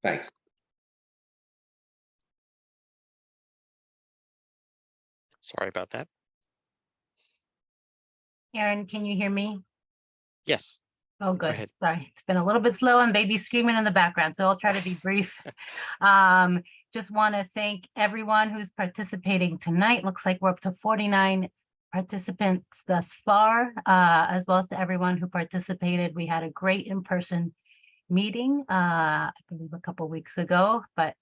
Thanks. Sorry about that. Aaron, can you hear me? Yes. Oh, Go good. ahead. Sorry, it's been a little bit slow and baby screaming in the background, so I'll try to be brief. Just want to thank everyone who's participating tonight. Looks like we're up to 49 participants thus far, as well as to everyone who participated. We had a great in-person meeting, I believe a couple weeks ago, but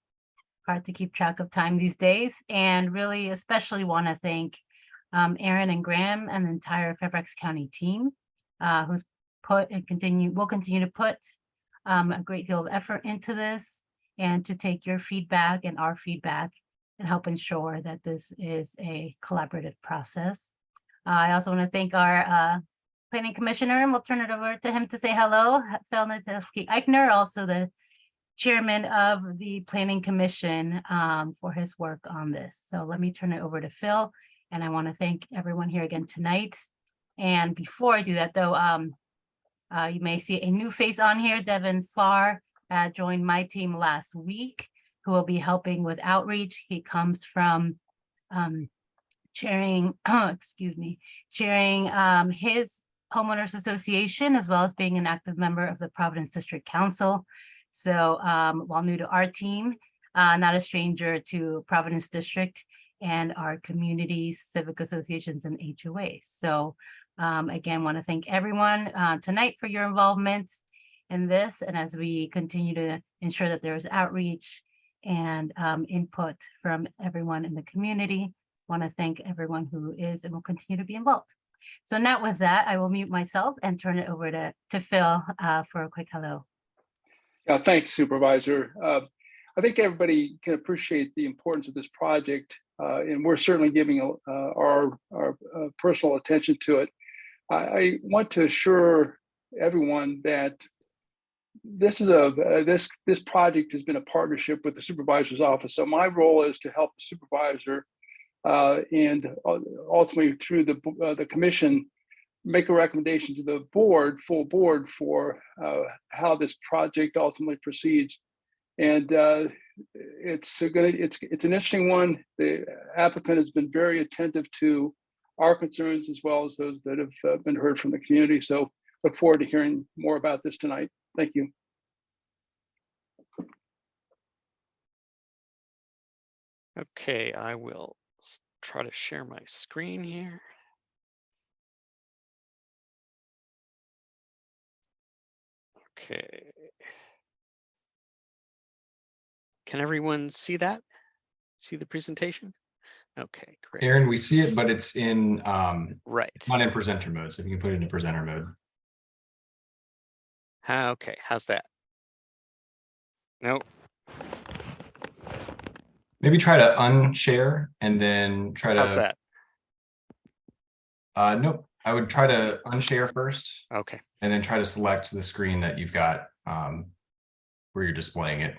hard to keep track of time these days. And really, especially want to thank Aaron and Graham and the entire Fairfax County team, who's put and will continue to put a great deal of effort into this, and to take your feedback and our feedback and help ensure that this is a collaborative process. I also want to thank our planning commissioner, and we'll turn it over to him to say hello, Phil Natelski-Eichner, also the chairman of the planning commission, for his work on this. So let me turn it over to Phil, and I want to thank everyone here again tonight. And before I do that though, you may see a new face on here. Devin Farr joined my team last week, who will be helping with outreach. He comes from chairing his homeowners association, as well as being an active member of the Providence District Council. So while new to our team, not a stranger to Providence District and our communities, civic associations, and HOAs. So again, want to thank everyone tonight for your involvement in this, and as we continue to ensure that there's outreach and input from everyone in the community. Want to thank everyone who is and will continue to be involved. So now with that, I will mute myself and turn it over to Phil for a quick hello. Yeah, thanks, Supervisor. I think everybody can appreciate the importance of this project, and we're certainly giving our personal attention to it. I want to assure everyone that this is this project has been a partnership with the supervisor's office. So my role is to help the supervisor and ultimately through the commission make a recommendation to the full board for how this project ultimately proceeds. And it's an interesting one. The applicant has been very attentive to our concerns as well as those that have been heard from the community. So look forward to hearing more about this tonight. Thank you. Okay, I will try to share my screen here. Okay. Can everyone see that? See the presentation? Okay, great. Aaron, we see it, but it's in right. not in presenter mode. So if you can put it in presenter mode. Okay, how's that? Nope. Maybe try to unshare and then try to. How's that? Nope. I would try to unshare first. Okay. And then try to select the screen that you've got where you're displaying it.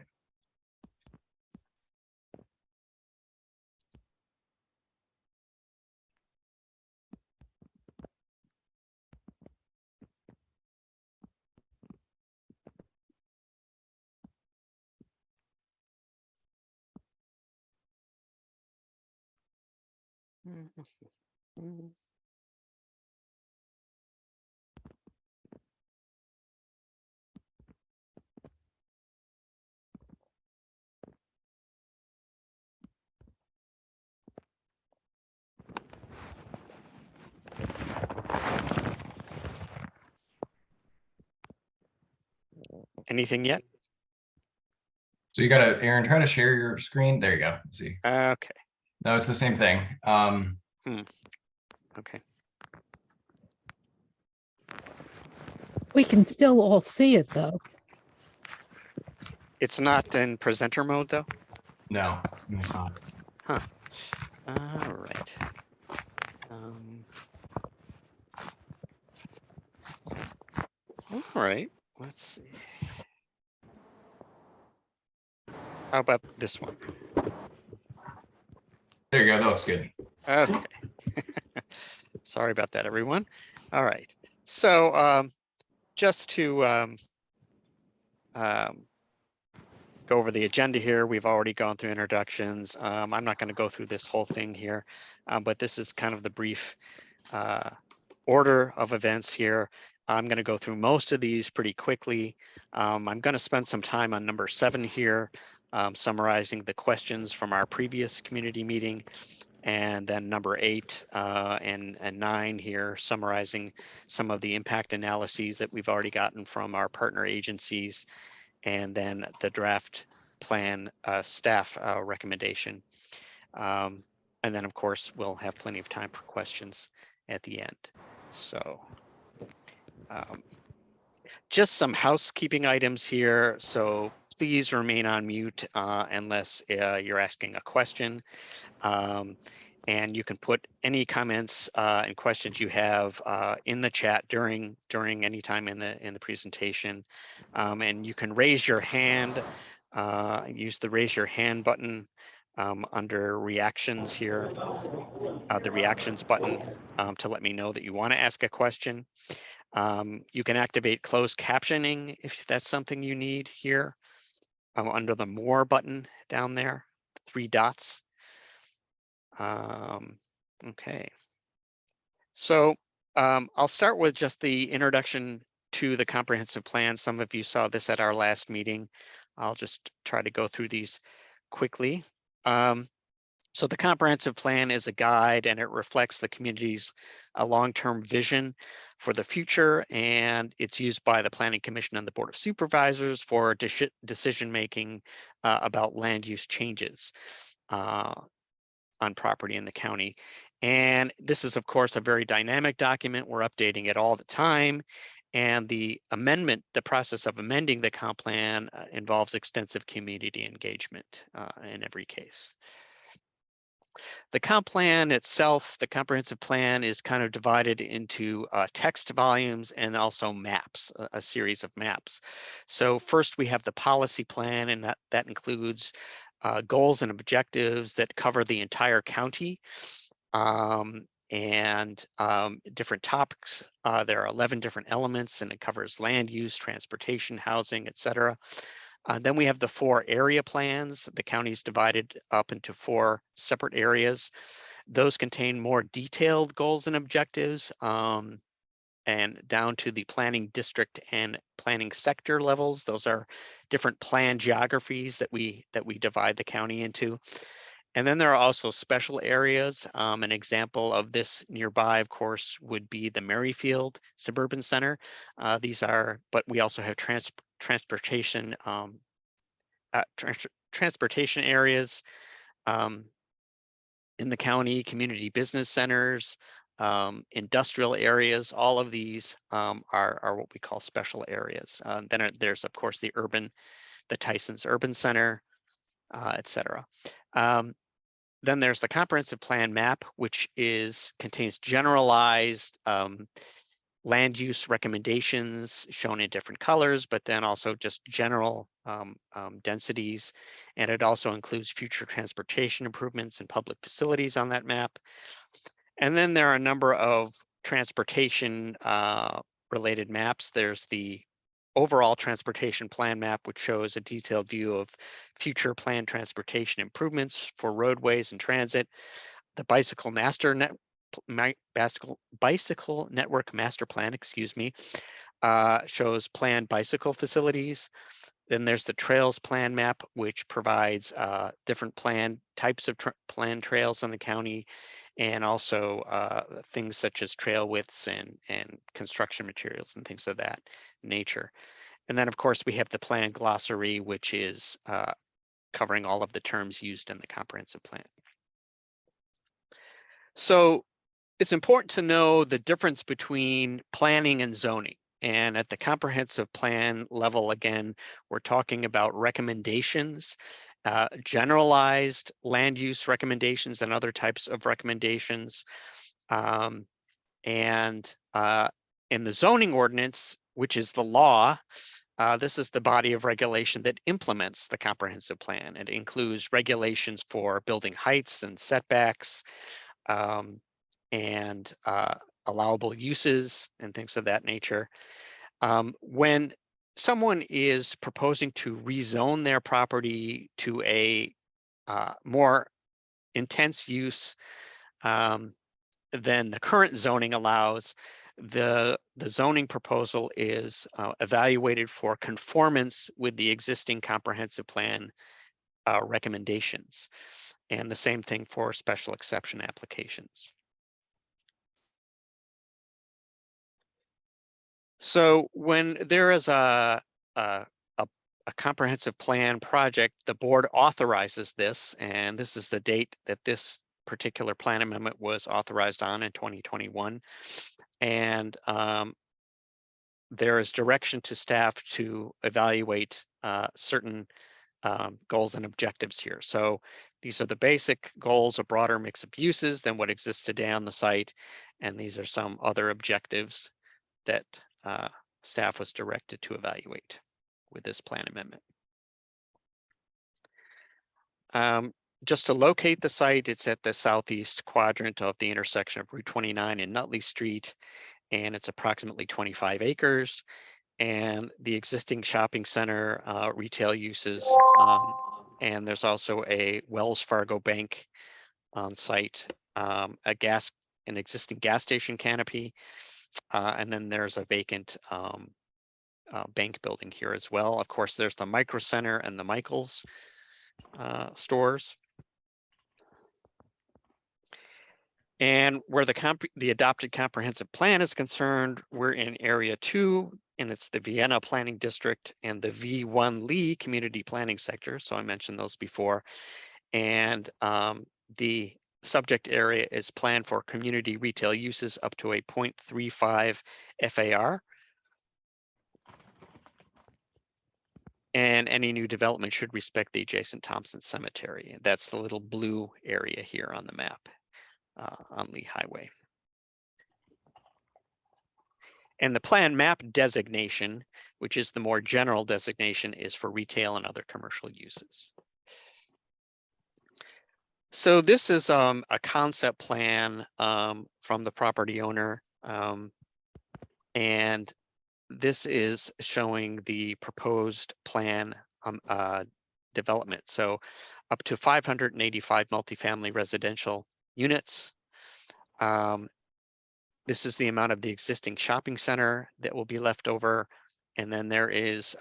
Anything yet? So you got to, Aaron, try to share your screen. There you go. Let's see. Okay. No, it's the same thing. Okay. We can still all see it though. It's not in presenter mode though? No, it's not. Huh. All right. All right. Let's see. How about this one? There you go. That looks good. Okay. Sorry about that, everyone. All right. So just to go over the agenda here. We've already gone through introductions. I'm not going to go through this whole thing here, but this is kind of the brief order of events here. I'm going to go through most of these pretty quickly. I'm going to spend some time on number 7 here, summarizing the questions from our previous community meeting, and then number 8 and 9 here, summarizing some of the impact analyses that we've already gotten from our partner agencies, and then the draft plan staff recommendation. And then, of course, we'll have plenty of time for questions at the end. So just some housekeeping items here. So please remain on mute unless you're asking a question. And you can put any comments and questions you have in the chat during any time in the presentation. And you can raise your hand, use the raise your hand button under reactions here, the reactions button to let me know that you want to ask a question. You can activate closed captioning if that's something you need here under the More button down there, 3 dots. Okay. So I'll start with just the introduction to the comprehensive plan. Some of you saw this at our last meeting. I'll just try to go through these quickly. So the comprehensive plan is a guide, and it reflects the community's long-term vision for the future, and it's used by the Planning Commission and the Board of Supervisors for decision-making about land use changes on property in the county. And this is, of course, a very dynamic document. We're updating it all the time. And the process of amending the comp plan involves extensive community engagement in every case. The comp plan itself, the comprehensive plan, is kind of divided into text volumes and also maps, a series of maps. So first we have the policy plan, and that includes goals and objectives that cover the entire county and different topics. There are 11 different elements, and it covers land use, transportation, housing, etc. Then we have the 4 area plans. The county is divided up into 4 separate areas. Those contain more detailed goals and objectives, and down to the planning district and planning sector levels. Those are different plan geographies that we divide the county into. And then there are also special areas. An example of this nearby, of course, would be the Merrifield Suburban Center. But we also have transportation areas in the county, community business centers, industrial areas. All of these are what we call special areas. Then there's, of course, the Tyson's Urban Center, etc. Then there's the comprehensive plan map, which contains generalized land use recommendations shown in different colors, but then also just general densities. And it also includes future transportation improvements and public facilities on that map. And then there are a number of transportation related maps. There's the overall transportation plan map, which shows a detailed view of future planned transportation improvements for roadways and transit. The bicycle network master plan, shows planned bicycle facilities. Then there's the trails plan map, which provides different types of planned trails in the county, and also things such as trail widths and construction materials and things of that nature. And then, of course, we have the plan glossary, which is covering all of the terms used in the comprehensive plan. So it's important to know the difference between planning and zoning. And at the comprehensive plan level, again, we're talking about recommendations, generalized land use recommendations and other types of recommendations. And in the zoning ordinance, which is the law, this is the body of regulation that implements the comprehensive plan. It includes regulations for building heights and setbacks, and allowable uses and things of that nature. When someone is proposing to rezone their property to a more intense use than the current zoning allows, the zoning proposal is evaluated for conformance with the existing comprehensive plan recommendations. And the same thing for special exception applications. So when there is a comprehensive plan project, the board authorizes this, and this is the date that this particular plan amendment was authorized on in 2021. And there is direction to staff to evaluate certain goals and objectives here. So these are the basic goals, a broader mix of uses than what exists today on the site. And these are some other objectives that staff was directed to evaluate with this plan amendment. Just to locate the site, it's at the southeast quadrant of the intersection of Route 29 and Nutley Street, and it's approximately 25 acres. And the existing shopping center, retail uses, and there's also a Wells Fargo bank on site, an existing gas station canopy, and then there's a vacant bank building here as well. Of course, there's the Micro Center and the Michaels stores. And where the adopted comprehensive plan is concerned, we're in Area 2, and it's the Vienna Planning District and the V1 Lee Community Planning Sector. So I mentioned those before. And the subject area is planned for community retail uses up to a 0.35 FAR. And any new development should respect the adjacent Thompson Cemetery. That's the little blue area here on the map. On Lee Highway. And the plan map designation, which is the more general designation, is for retail and other commercial uses. So this is a concept plan from the property owner, and this is showing the proposed plan development. So up to 585 multifamily residential units. This is the amount of the existing shopping center that will be left over. And then there is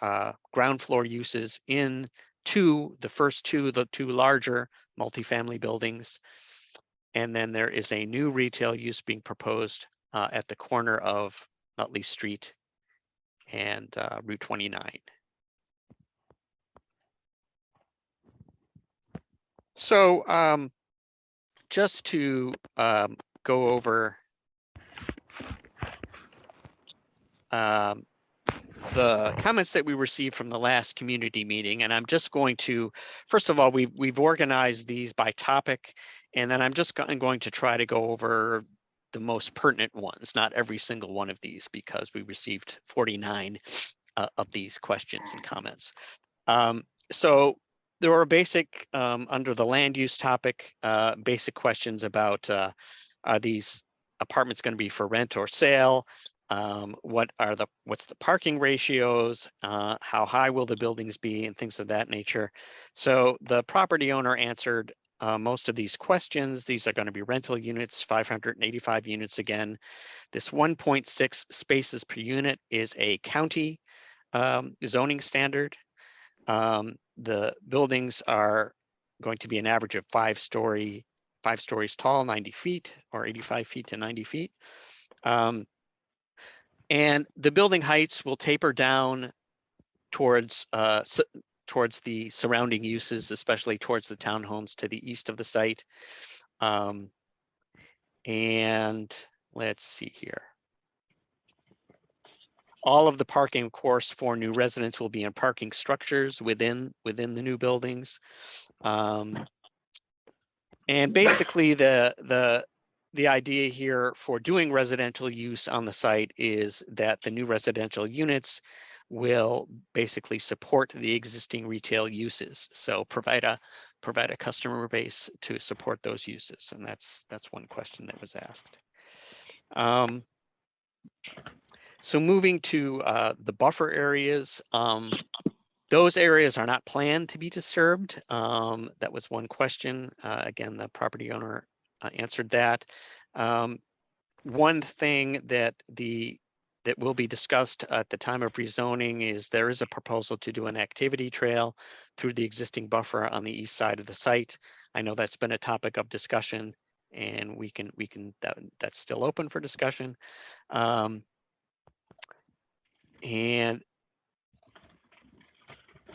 ground floor uses in the two larger multifamily buildings. And then there is a new retail use being proposed at the corner of Nutley Street and Route 29. So just to go over the comments that we received from the last community meeting, and I'm just going to, first of all, we've organized these by topic, and then I'm going to try to go over the most pertinent ones, not every single one of these, because we received 49 of these questions and comments. So there were basic, under the land use topic, basic questions about are these apartments going to be for rent or sale? What's the parking ratios? How high will the buildings be, and things of that nature. So the property owner answered most of these questions. These are going to be rental units, 585 units again. This 1.6 spaces per unit is a county zoning standard. The buildings are going to be an average of 5 stories tall, 90 feet, or 85 feet to 90 feet. And the building heights will taper down towards the surrounding uses, especially towards the townhomes to the east of the site. And let's see here. All of the parking, of course, for new residents will be in parking structures within the new buildings. And basically the idea here for doing residential use on the site is that the new residential units will basically support the existing retail uses. So provide a customer base to support those uses. And that's one question that was asked. So moving to the buffer areas, those areas are not planned to be disturbed. That was one question. Again, the property owner answered that. One thing that will be discussed at the time of rezoning is there is a proposal to do an activity trail through the existing buffer on the east side of the site. I know that's been a topic of discussion, and that's still open for discussion. And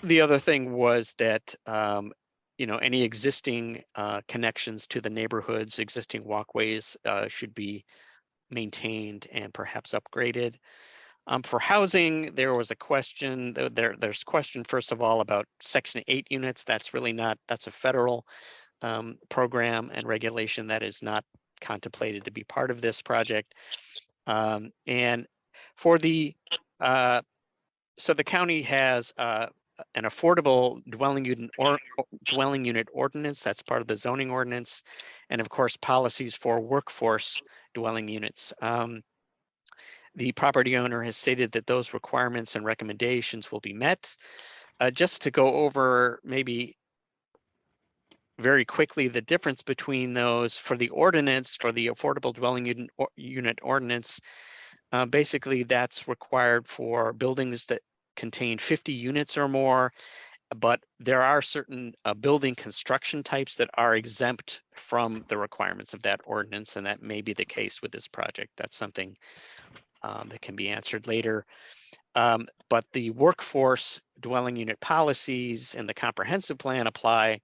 the other thing was that any existing connections to the neighborhoods, existing walkways should be maintained and perhaps upgraded. For housing, there was a question. There's question first of all about Section 8 units. That's really not. That's a federal program and regulation that is not contemplated to be part of this project. And for the so the county has an affordable dwelling unit ordinance that's part of the zoning ordinance, and of course policies for workforce dwelling units. The property owner has stated that those requirements and recommendations will be met. Just to go over maybe very quickly the difference between those for the ordinance, for the affordable dwelling unit ordinance, basically that's required for buildings that contain 50 units or more, but there are certain building construction types that are exempt from the requirements of that ordinance, and that may be the case with this project. That's something that can be answered later. But the workforce dwelling unit policies and the comprehensive plan apply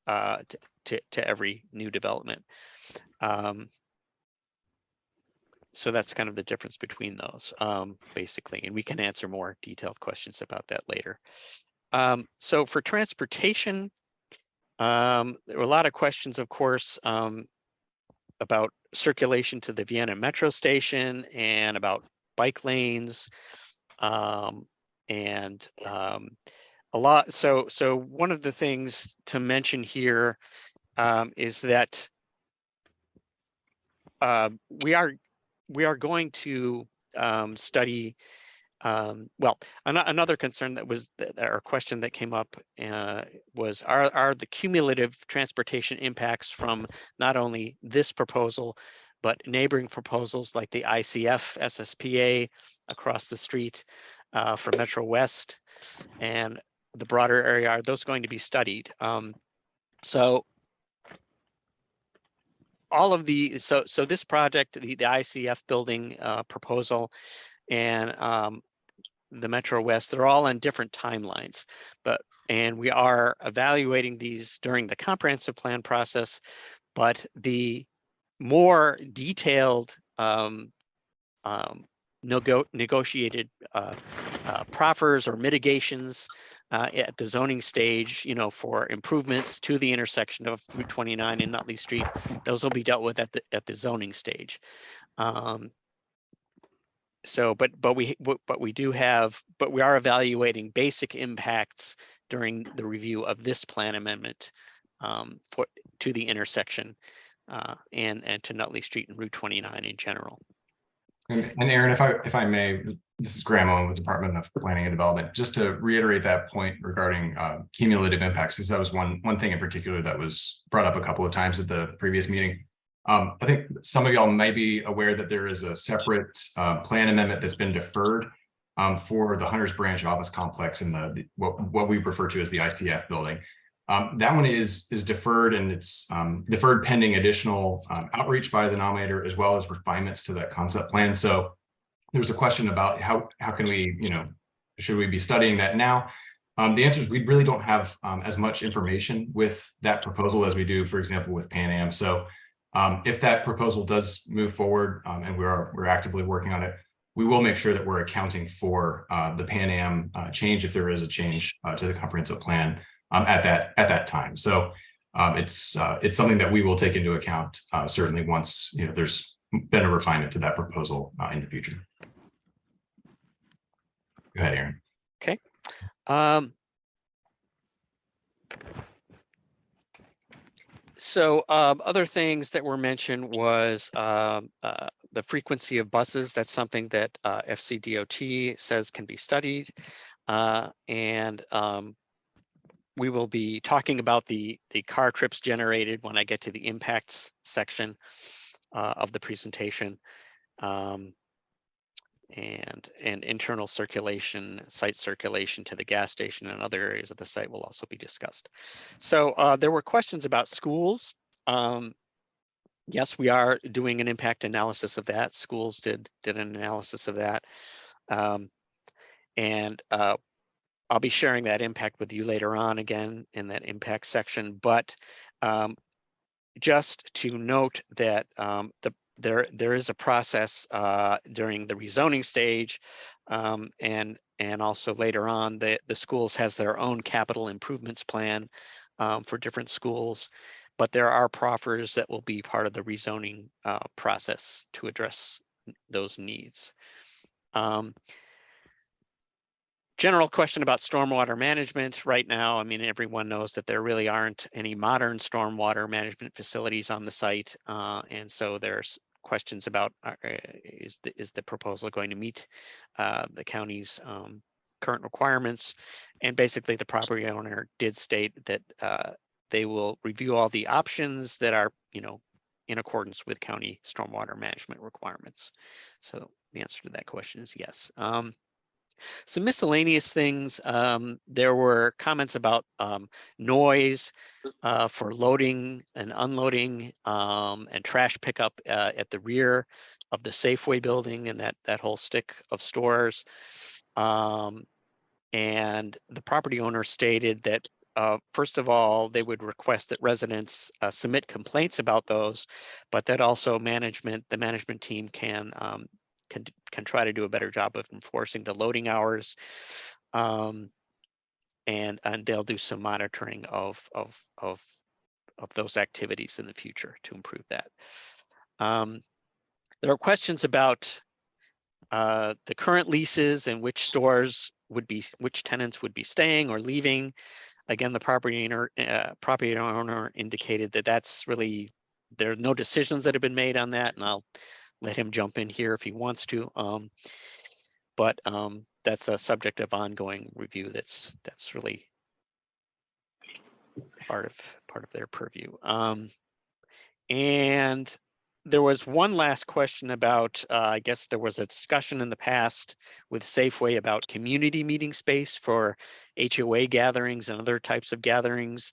to every new development. So that's kind of the difference between those, basically, and we can answer more detailed questions about that later. So for transportation, there were a lot of questions, of course, about circulation to the Vienna Metro station and about bike lanes, and a lot. So one of the things to mention here is that we are going to study. Well, another concern that was or question that came up was are the cumulative transportation impacts from not only this proposal, but neighboring proposals like the ICF SSPA across the street for Metro West and the broader area, are those going to be studied? So all of the so this project, the ICF building proposal and the Metro West, they're all on different timelines, and we are evaluating these during the comprehensive plan process, but the more detailed negotiated proffers or mitigations at the zoning stage, for improvements to the intersection of Route 29 and Nutley Street, those will be dealt with at the zoning stage. So, but we are evaluating basic impacts during the review of this plan amendment to the intersection and to Nutley Street and Route 29 in general. And Aaron, if I may, this is Graham Owen with Department of Planning and Development. Just to reiterate that point regarding cumulative impacts, because that was one thing in particular that was brought up a couple of times at the previous meeting. I think some of y'all might be aware that there is a separate plan amendment that's been deferred for the Hunters Branch office complex in what we refer to as the ICF building. That one is deferred, and it's deferred pending additional outreach by the nominator as well as refinements to that concept plan. So there's a question about how can we, should we be studying that now? The answer is we really don't have as much information with that proposal as we do, for example, with Pan Am. So if that proposal does move forward and we're actively working on it, we will make sure that we're accounting for the Pan Am change if there is a change to the comprehensive plan at that time. So it's something that we will take into account certainly once there's been a refinement to that proposal in the future. Go ahead, Aaron. Okay. So other things that were mentioned was the frequency of buses, that's something that FCDOT says can be studied. And we will be talking about the car trips generated when I get to the impacts section of the presentation. And internal circulation, site circulation to the gas station and other areas of the site will also be discussed. So there were questions about schools. Yes, we are doing an impact analysis of that. Schools did an analysis of that. And I'll be sharing that impact with you later on again in that impact section. But just to note that there is a process during the rezoning stage, and also later on, the schools has their own capital improvements plan for different schools, but there are proffers that will be part of the rezoning process to address those needs. General question about stormwater management right now. I mean, everyone knows that there really aren't any modern stormwater management facilities on the site. And so there's questions about is the proposal going to meet the county's current requirements? And basically the property owner did state that they will review all the options that are, in accordance with county stormwater management requirements. So the answer to that question is yes. Some miscellaneous things. There were comments about noise for loading and unloading and trash pickup at the rear of the Safeway building and that whole stick of stores. And the property owner stated that first of all, they would request that residents submit complaints about those, but that also the management team can try to do a better job of enforcing the loading hours, and they'll do some monitoring of those activities in the future to improve that. There are questions about the current leases and which tenants would be staying or leaving. Again, the property owner indicated that that's really, there are no decisions that have been made on that, and I'll let him jump in here if he wants to. But that's a subject of ongoing review. That's really part of their purview. And there was one last question about, I guess there was a discussion in the past with Safeway about community meeting space for HOA gatherings and other types of gatherings.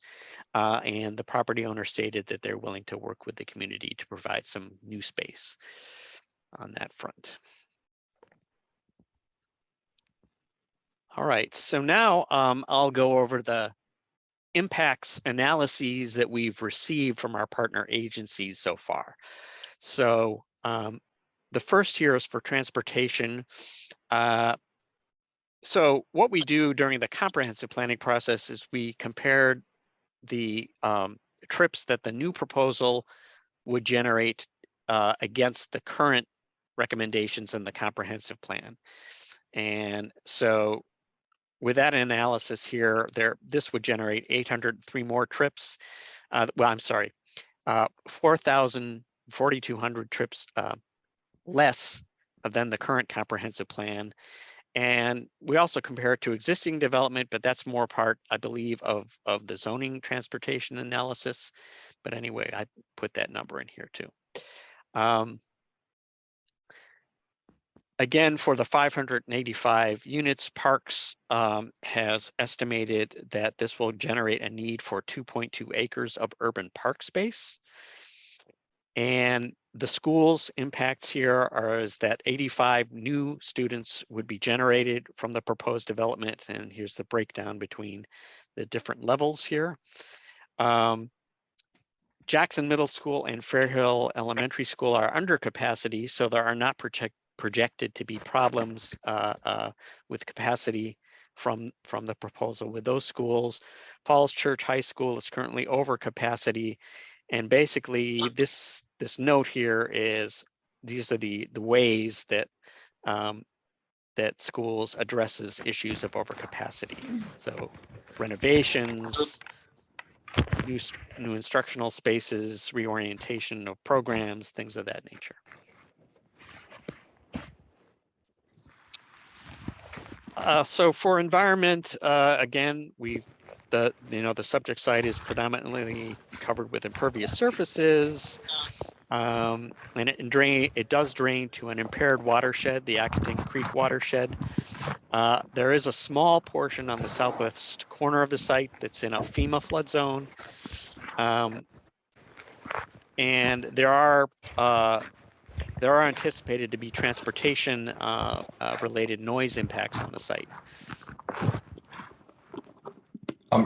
And the property owner stated that they're willing to work with the community to provide some new space on that front. All right, so now I'll go over the impacts analyses that we've received from our partner agencies so far. So the first here is for transportation. So what we do during the comprehensive planning process is we compared the trips that the new proposal would generate against the current recommendations in the comprehensive plan. And so with that analysis here, this would generate 803 more trips. Well, I'm sorry, 4,200 trips less than the current comprehensive plan. And we also compare it to existing development, but that's more part, I believe, of the zoning transportation analysis. But anyway, I put that number in here too. Again, for the 585 units, Parks has estimated that this will generate a need for 2.2 acres of urban park space. And the school's impacts here is that 85 new students would be generated from the proposed development. And here's the breakdown between the different levels here. Jackson Middle School and Fairhill Elementary School are under capacity, so there are not projected to be problems with capacity from the proposal with those schools. Falls Church High School is currently over capacity. And basically this note here is these are the ways that that schools addresses issues of overcapacity. So renovations, new instructional spaces, reorientation of programs, things of that nature. So for environment, again, the subject site is predominantly covered with impervious surfaces. And it does drain to an impaired watershed, the Acton Creek watershed. There is a small portion on the southwest corner of the site that's in a FEMA flood zone. And there are anticipated to be transportation related noise impacts on the site.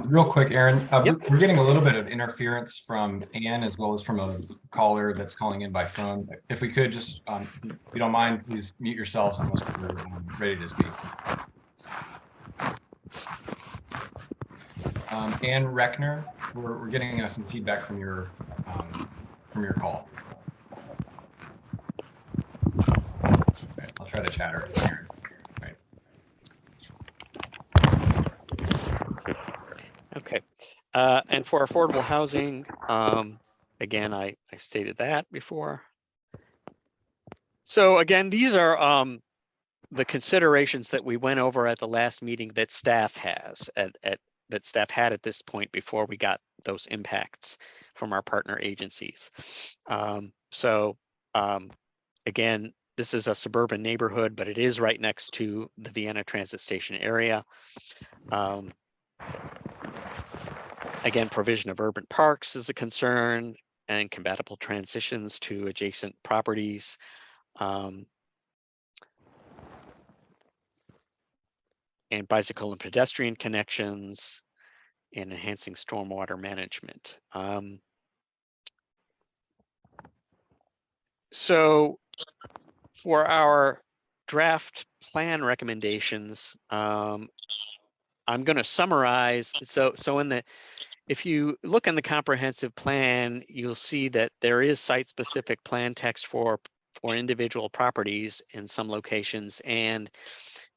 Real quick, Aaron, Yep. we're getting a little bit of interference from Ann as well as from a caller that's calling in by phone. If we could just, if you don't mind, please mute yourselves unless we're ready to speak. Ann Reckner, we're getting some feedback from your call. Okay, I'll try to chat her, Aaron. Okay, and for affordable housing, again, I stated that before. So again, these are the considerations that we went over at the last meeting that staff has that staff had at this point before we got those impacts from our partner agencies. Again, this is a suburban neighborhood, but it is right next to the Vienna Transit Station area. Again, provision of urban parks is a concern and compatible transitions to adjacent properties. And bicycle and pedestrian connections and enhancing stormwater management. So for our draft plan recommendations, I'm going to summarize. So if you look in the comprehensive plan, you'll see that there is site-specific plan text for individual properties in some locations, and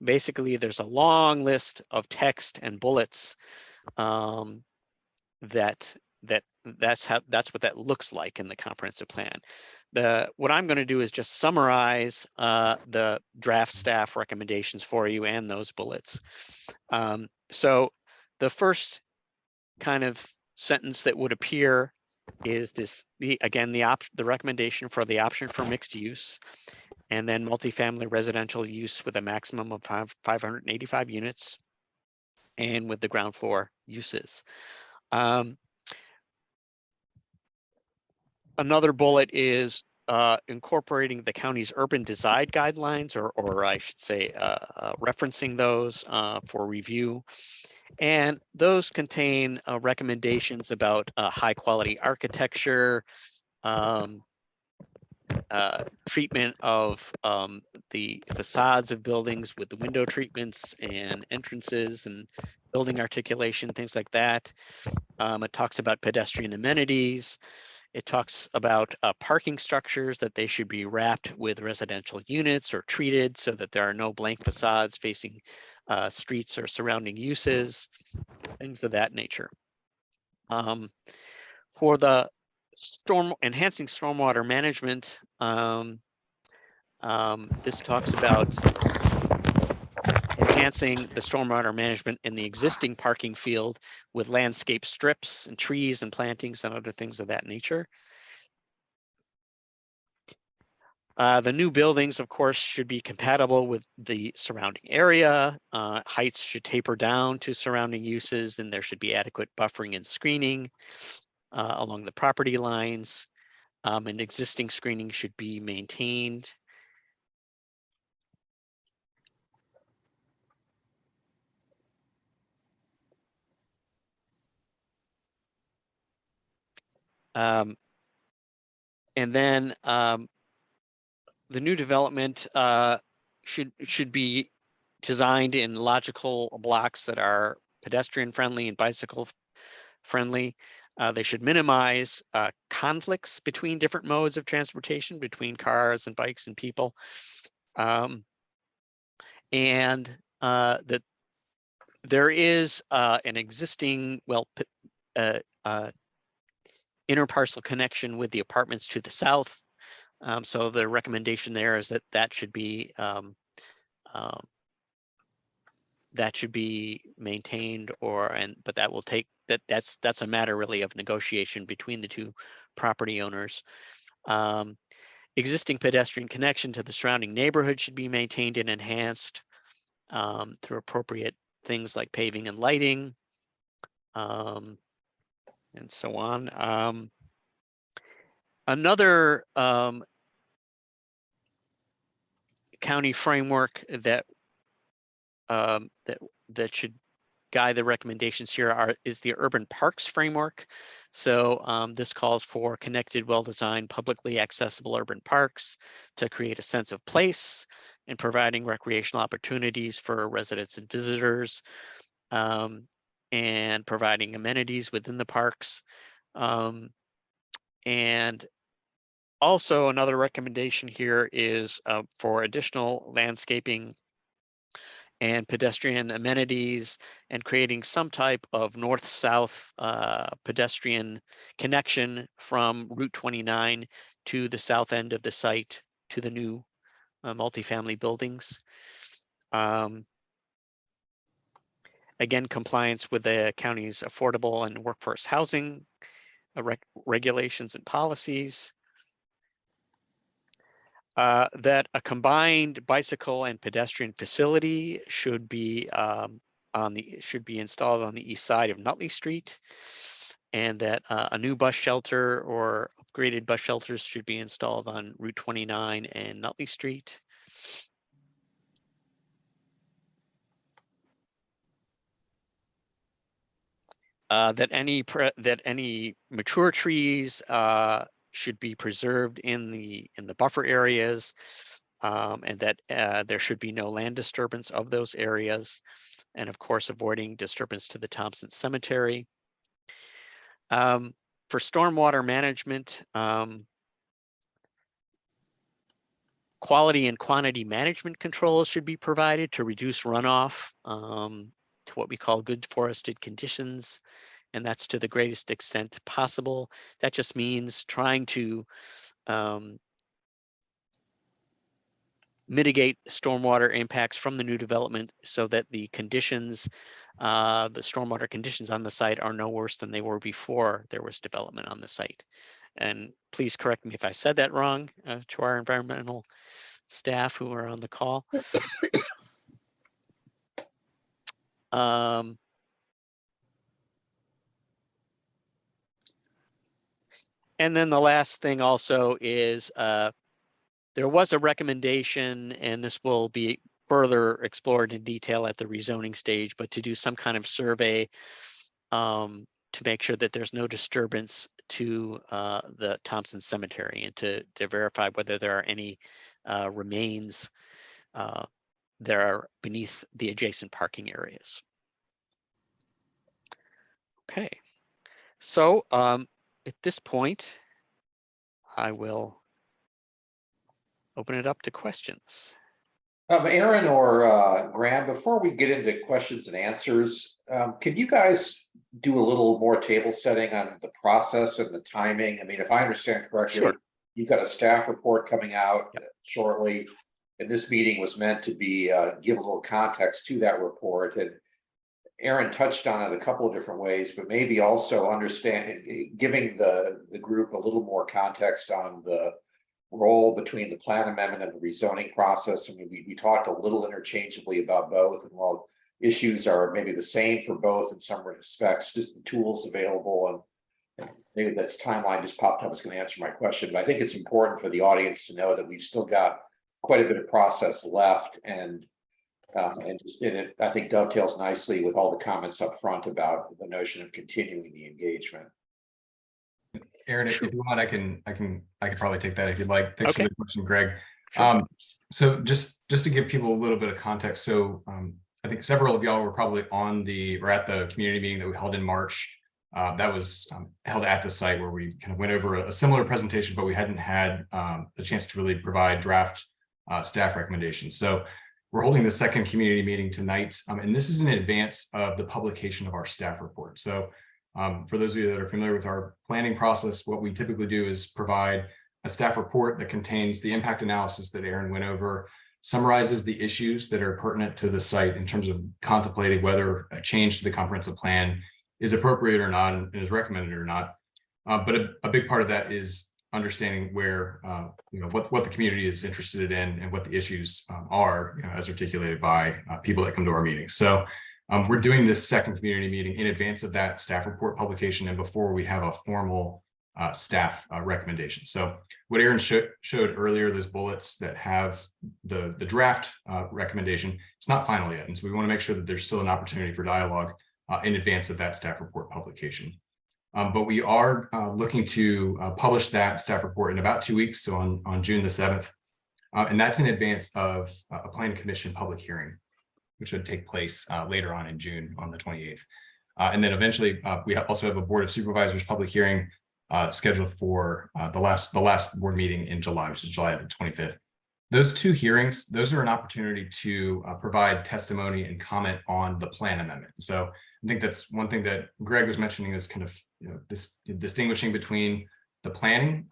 basically there's a long list of text and bullets that's what that looks like in the comprehensive plan. What I'm going to do is just summarize the draft staff recommendations for you and those bullets. So the first kind of sentence that would appear is the recommendation for the option for mixed use, and then multifamily residential use with a maximum of 585 units, and with the ground floor uses. Another bullet is incorporating the county's urban design guidelines, or I should say referencing those for review. And those contain recommendations about high quality architecture, treatment of the facades of buildings with the window treatments and entrances and building articulation, things like that. It talks about pedestrian amenities. It talks about parking structures, that they should be wrapped with residential units or treated so that there are no blank facades facing streets or surrounding uses, things of that nature. For the enhancing stormwater management, this talks about enhancing the stormwater management in the existing parking field with landscape strips and trees and plantings and other things of that nature. The new buildings, of course, should be compatible with the surrounding area. Heights should taper down to surrounding uses, and there should be adequate buffering and screening along the property lines. And existing screening should be maintained. And then the new development should be designed in logical blocks that are pedestrian friendly and bicycle friendly. They should minimize conflicts between different modes of transportation, between cars and bikes and people. And that there is an existing, interparcel connection with the apartments to the south. So the recommendation there is that should be that should be maintained, but that will take, that's a matter really of negotiation between the two property owners. Existing pedestrian connection to the surrounding neighborhood should be maintained and enhanced through appropriate things like paving and lighting, and so on. Another county framework that that should guide the recommendations here is the urban parks framework. So this calls for connected, well-designed, publicly accessible urban parks to create a sense of place and providing recreational opportunities for residents and visitors, and providing amenities within the parks. And also another recommendation here is for additional landscaping and pedestrian amenities, and creating some type of north-south pedestrian connection from Route 29 to the south end of the site to the new multifamily buildings. Again, compliance with the county's affordable and workforce housing regulations and policies. That a combined bicycle and pedestrian facility should be installed on the east side of Nutley Street, and that a new bus shelter or upgraded bus shelters should be installed on Route 29 and Nutley Street. That any mature trees should be preserved in the buffer areas, and that there should be no land disturbance of those areas, and of course avoiding disturbance to the Thompson Cemetery. For stormwater management, quality and quantity management controls should be provided to reduce runoff to what we call good forested conditions, and that's to the greatest extent possible. That just means trying to mitigate stormwater impacts from the new development so that the conditions, the stormwater conditions on the site are no worse than they were before there was development on the site. And please correct me if I said that wrong to our environmental staff who are on the call. And then the last thing also is there was a recommendation, and this will be further explored in detail at the rezoning stage, but to do some kind of survey to make sure that there's no disturbance to the Thompson Cemetery, and to verify whether there are any remains that are beneath the adjacent parking areas. Okay, so at this point, I will open it up to questions. Aaron or Graham, before we get into questions and answers, can you guys do a little more table setting on the process and the timing? I mean, if I understand correctly, Sure. You've got a staff report coming out shortly, and this meeting was meant to be give a little context to that report. And Aaron touched on it a couple of different ways, but maybe also giving the group a little more context on the role between the plan amendment and the rezoning process. I mean, we talked a little interchangeably about both, and while issues are maybe the same for both in some respects, just the tools available, and maybe that's timeline just popped up. I was going to answer my question, but I think it's important for the audience to know that we've still got quite a bit of process left, and it I think dovetails nicely with all the comments up front about the notion of continuing the engagement. Aaron, if you want, I can probably take that if you'd like. Thanks for the question, Greg. Sure. So just to give people a little bit of context, so I think several of y'all were probably at the community meeting that we held in March. That was held at the site, where we kind of went over a similar presentation, but we hadn't had the chance to really provide draft staff recommendations. So we're holding the second community meeting tonight, and this is in advance of the publication of our staff report. So for those of you that are familiar with our planning process, what we typically do is provide a staff report that contains the impact analysis that Aaron went over, summarizes the issues that are pertinent to the site in terms of contemplating whether a change to the comprehensive plan is appropriate or not and is recommended or not. But a big part of that is understanding where, what the community is interested in and what the issues are, as articulated by people that come to our meetings. So we're doing this second community meeting in advance of that staff report publication and before we have a formal staff recommendation. So what Aaron showed earlier, those bullets that have the draft recommendation, it's not final yet. And so we want to make sure that there's still an opportunity for dialogue in advance of that staff report publication. But we are looking to publish that staff report in about 2 weeks, so on June the 7th. And that's in advance of a planning commission public hearing, which would take place later on in June on the 28th. And then eventually we also have a Board of Supervisors public hearing scheduled for the last board meeting in July, which is July the 25th. Those two hearings, those are an opportunity to provide testimony and comment on the plan amendment. So I think that's one thing that Greg was mentioning is kind of distinguishing between the planning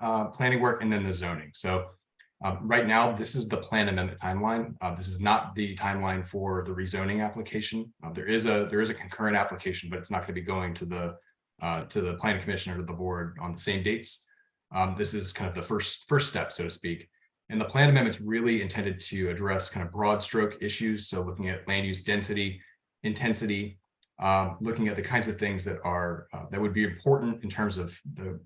work and then the zoning. So right now, this is the plan amendment timeline. This is not the timeline for the rezoning application. There is a concurrent application, but it's not going to be going to the planning commission or to the board on the same dates. This is kind of the first step, so to speak. And the plan amendment's really intended to address kind of broad stroke issues. So looking at land use density, intensity, looking at the kinds of things that are that would be important in terms of the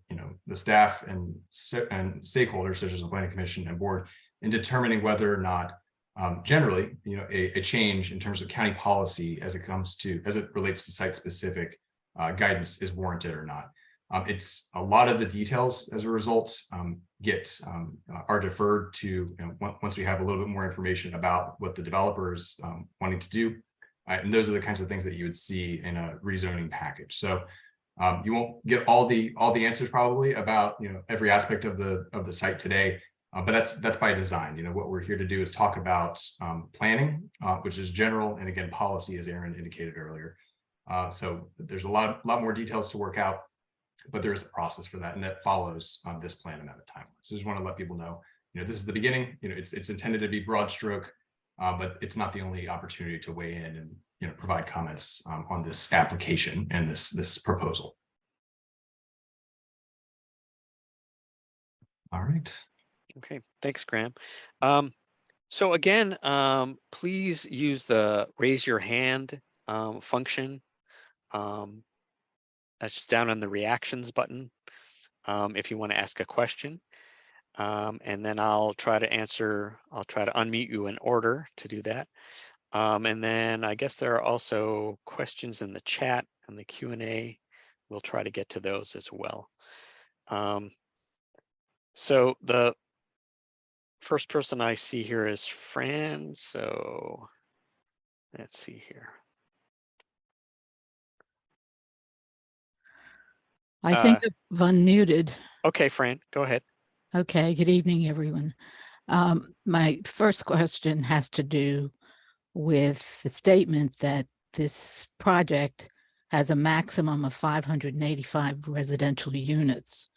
staff and stakeholders such as the planning commission and board in determining whether or not generally a change in terms of county policy as it relates to site specific guidance is warranted or not. It's a lot of the details as a result are deferred to once we have a little bit more information about what the developer is wanting to do. And those are the kinds of things that you would see in a rezoning package. So you won't get all the answers probably about every aspect of the site today, but that's by design. What we're here to do is talk about planning, which is general, and again policy, as Aaron indicated earlier. So there's a lot more details to work out, but there is a process for that, and that follows this plan amendment timeline. So I just want to let people know, this is the beginning. It's intended to be broad stroke. But it's not the only opportunity to weigh in and provide comments on this application and this proposal. All right. Okay, thanks, Graham. So again, please use the raise your hand function. That's just down on the reactions button if you want to ask a question. And then I'll try to unmute you in order to do that. And then I guess there are also questions in the chat and the Q&A. We'll try to get to those as well. So the first person I see here is Fran. So let's see here. I think I've unmuted. Okay, Fran, go ahead. Okay, good evening, everyone. My first question has to do with the statement that this project has a maximum of 585 residential units.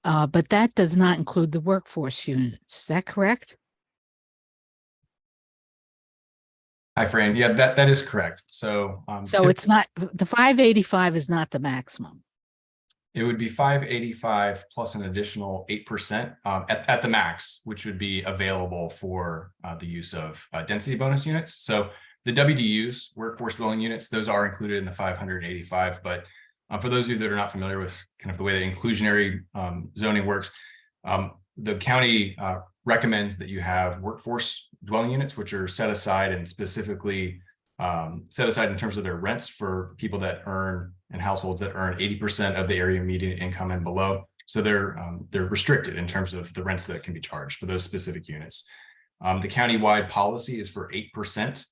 But that does not include the workforce units. Is that correct? Hi, Fran. Yeah, that is correct. So, so it's not, the 585 is not the maximum. It would be 585 plus an additional 8% at the max, which would be available for the use of density bonus units. So the WDUs, workforce dwelling units, those are included in the 585. But for those of you that are not familiar with kind of the way that inclusionary zoning works, the county recommends that you have workforce dwelling units, which are set aside and specifically set aside in terms of their rents for people that earn and households that earn 80% of the area median income and below. So they're restricted in terms of the rents that can be charged for those specific units. The county-wide policy is for 8%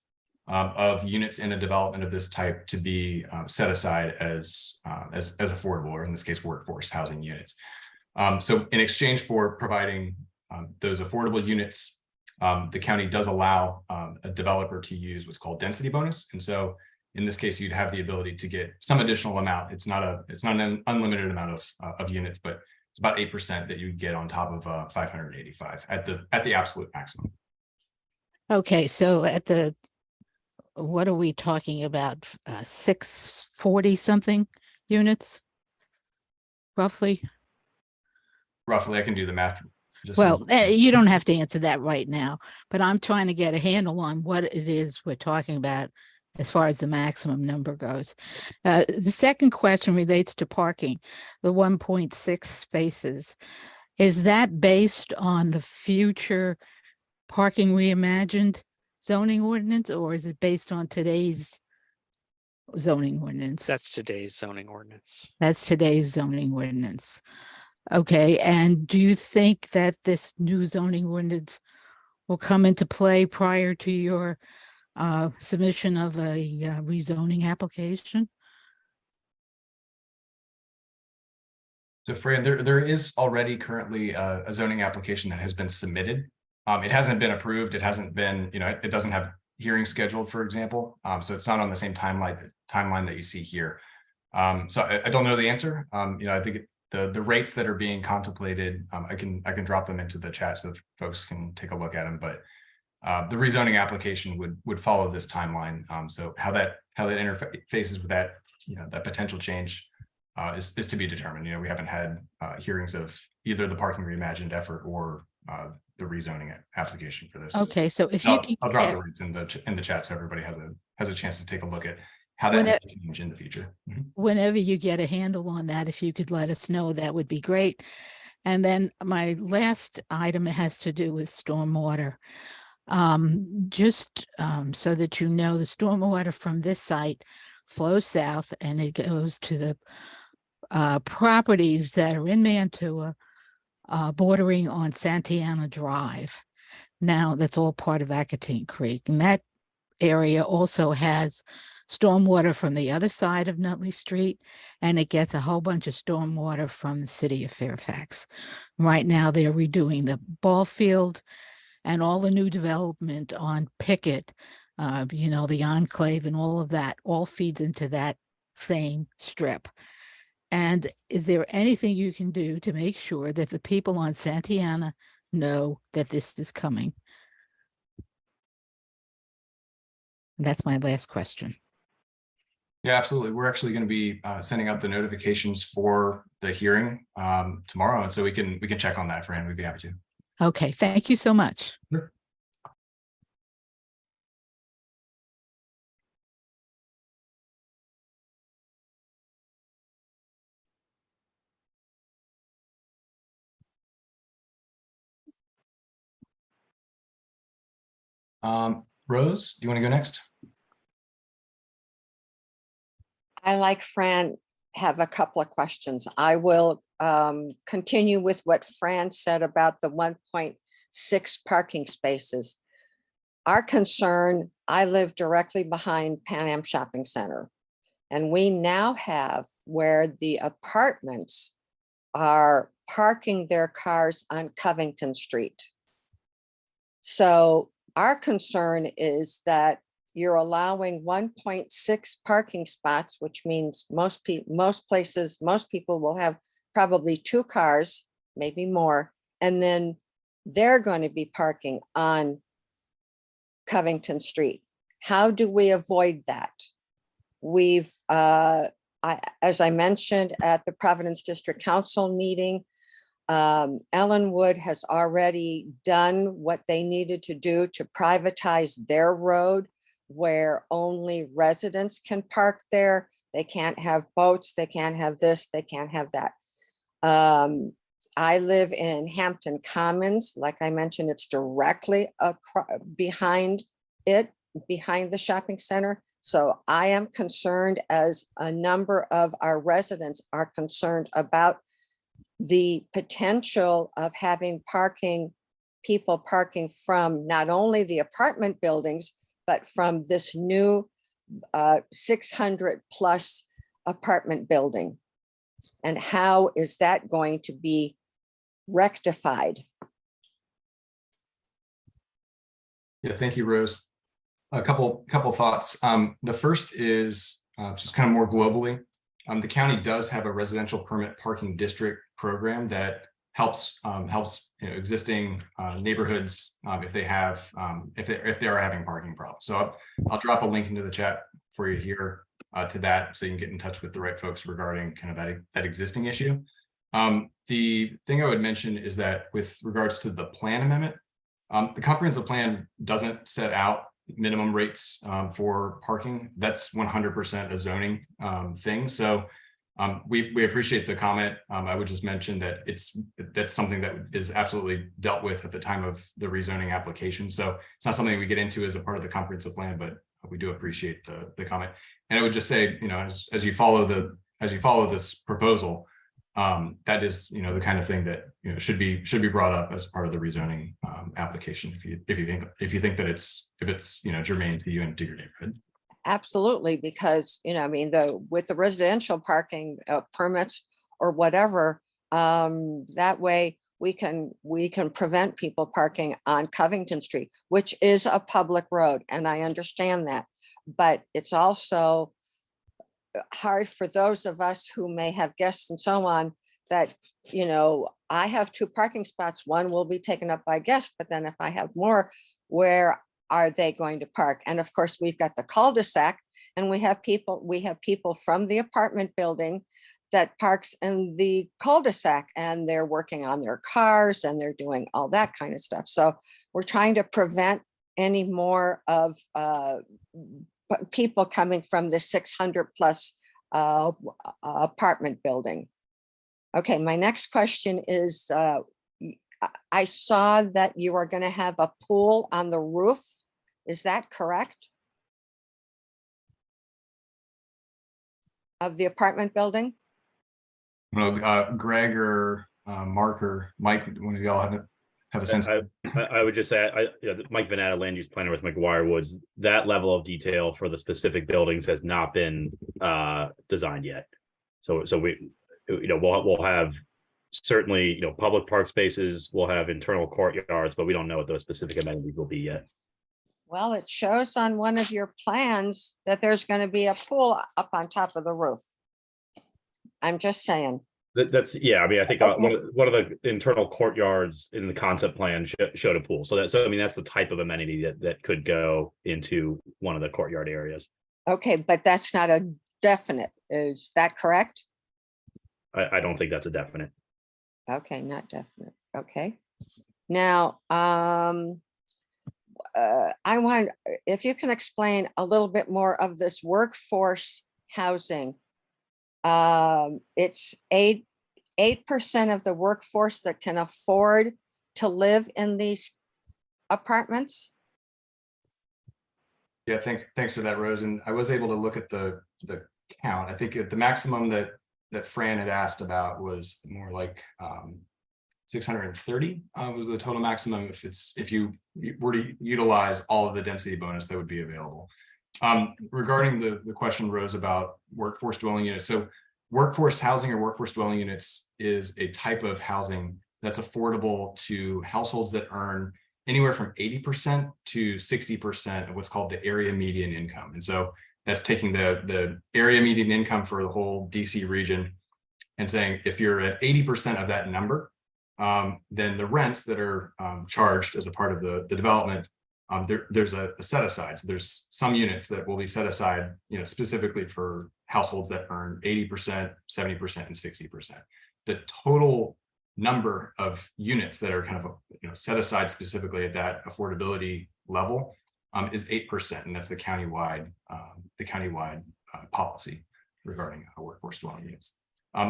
of units in a development of this type to be set aside as affordable, or in this case, workforce housing units. So in exchange for providing those affordable units, the county does allow a developer to use what's called density bonus. And so in this case, you'd have the ability to get some additional amount. It's not an unlimited amount of units, but it's about 8% that you get on top of 585 at the absolute maximum. Okay, so at the, what are we talking about? 640 something units? Roughly? Roughly, I can do the math. just Well, as- you don't have to answer that right now, but I'm trying to get a handle on what it is we're talking about as far as the maximum number goes. The second question relates to parking, the 1.6 spaces. Is that based on the future parking reimagined zoning ordinance, or is it based on today's zoning ordinance? That's today's zoning ordinance. That's today's zoning ordinance. Okay, and do you think that this new zoning ordinance will come into play prior to your submission of a rezoning application? So Fran, there is already currently a zoning application that has been submitted. It hasn't been approved. It hasn't been, it doesn't have hearings scheduled, for example. So it's not on the same timeline that you see here. So I don't know the answer. I think the rates that are being contemplated, I can drop them into the chat so that folks can take a look at them. But the rezoning application would follow this timeline. So how that interfaces with that, that potential change is to be determined. We haven't had hearings of either the parking reimagined effort or the rezoning application for this. Okay, so if you I'll drop the rates in the chat so everybody has a chance to take a look at how that may change in the future. whenever you get a handle on that, if you could let us know, that would be great. And then my last item has to do with stormwater. Just so that you know, the stormwater from this site flows south and it goes to the properties that are in Mantua, bordering on Santiana Drive. Now that's all part of Acatine Creek, and that area also has stormwater from the other side of Nutley Street, and it gets a whole bunch of stormwater from the city of Fairfax. Right now, they're redoing the ball field and all the new development on Pickett, the enclave and all of that all feeds into that same strip. And is there anything you can do to make sure that the people on Santiana know that this is coming? That's my last question. Yeah, absolutely. We're actually going to be sending out the notifications for the hearing tomorrow, and so we can check on that, Fran. We'd be happy to. Okay, thank you so much. Sure. Rose, do you want to go next? I, like Fran, have a couple of questions. I will continue with what Fran said about the 1.6 parking spaces. Our concern, I live directly behind Pan Am Shopping Center, and we now have where the apartments are parking their cars on Covington Street. So our concern is that you're allowing 1.6 parking spots, which means most people will have probably 2 cars, maybe more, and then they're going to be parking on Covington Street. How do we avoid that? We've, as I mentioned at the Providence District Council meeting, Ellenwood has already done what they needed to do to privatize their road, where only residents can park there. They can't have boats, they can't have this, they can't have that. I live in Hampton Commons. Like I mentioned, it's directly behind the shopping center. So I am concerned, as a number of our residents are concerned, about the potential of having people parking from not only the apartment buildings, but from this new 600 plus apartment building. And how is that going to be rectified? Yeah, thank you, Rose. A couple thoughts. The first is just kind of more globally. The county does have a residential permit parking district program that helps existing neighborhoods if they have if they are having parking problems. So I'll drop a link into the chat for you here to that, so you can get in touch with the right folks regarding kind of that existing issue. The thing I would mention is that with regards to the plan amendment, the comprehensive plan doesn't set out minimum rates for parking. That's 100% a zoning thing. So we appreciate the comment. I would just mention that that's something that is absolutely dealt with at the time of the rezoning application. So it's not something we get into as a part of the comprehensive plan, but we do appreciate the comment. And I would just say, as you follow this proposal, that is, the kind of thing that should be brought up as part of the rezoning application if you think that it's germane to you and to your neighborhood. Absolutely, because, with the residential parking permits or whatever, that way we can prevent people parking on Covington Street, which is a public road. And I understand that, but it's also hard for those of us who may have guests and so on that, I have 2 parking spots. One will be taken up by guests, but then if I have more, where are they going to park? And of course, we've got the cul-de-sac, and we have people from the apartment building that parks in the cul-de-sac, and they're working on their cars and they're doing all that kind of stuff. So we're trying to prevent any more of people coming from the 600 plus apartment building. Okay, my next question is, I saw that you are going to have a pool on the roof. Is that correct? Of the apartment building? Greg or Mark or Mike, one of y'all have a sense? I would just say, Mike Vanetta, land use planner with McGuire Woods, that level of detail for the specific buildings has not been designed yet. So we, we'll have certainly, public park spaces, we'll have internal courtyards, but we don't know what those specific amenities will be yet. Well, it shows on one of your plans that there's going to be a pool up on top of the roof. I'm just saying. That's I think Okay. one of the internal courtyards in the concept plan showed a pool. So that's the type of amenity that could go into one of the courtyard areas. Okay, but that's not a definite. Is that correct? I don't think that's a definite. Okay, not definite. Okay. Now, I want, if you can explain a little bit more of this workforce housing. It's 8% of the workforce that can afford to live in these apartments. Yeah, thanks for that, Rose. And I was able to look at the count. I think the maximum that Fran had asked about was more like 630 was the total maximum if you were to utilize all of the density bonus that would be available. Regarding the question, Rose, about workforce dwelling units. So workforce housing or workforce dwelling units is a type of housing that's affordable to households that earn anywhere from 80% to 60% of what's called the area median income. And so that's taking the area median income for the whole DC region and saying, if you're at 80% of that number, then the rents that are charged as a part of the development, there's a set aside. So there's some units that will be set aside, specifically for households that earn 80%, 70%, and 60%. The total number of units that are kind of set aside specifically at that affordability level is 8%, and that's the countywide policy regarding workforce dwelling units.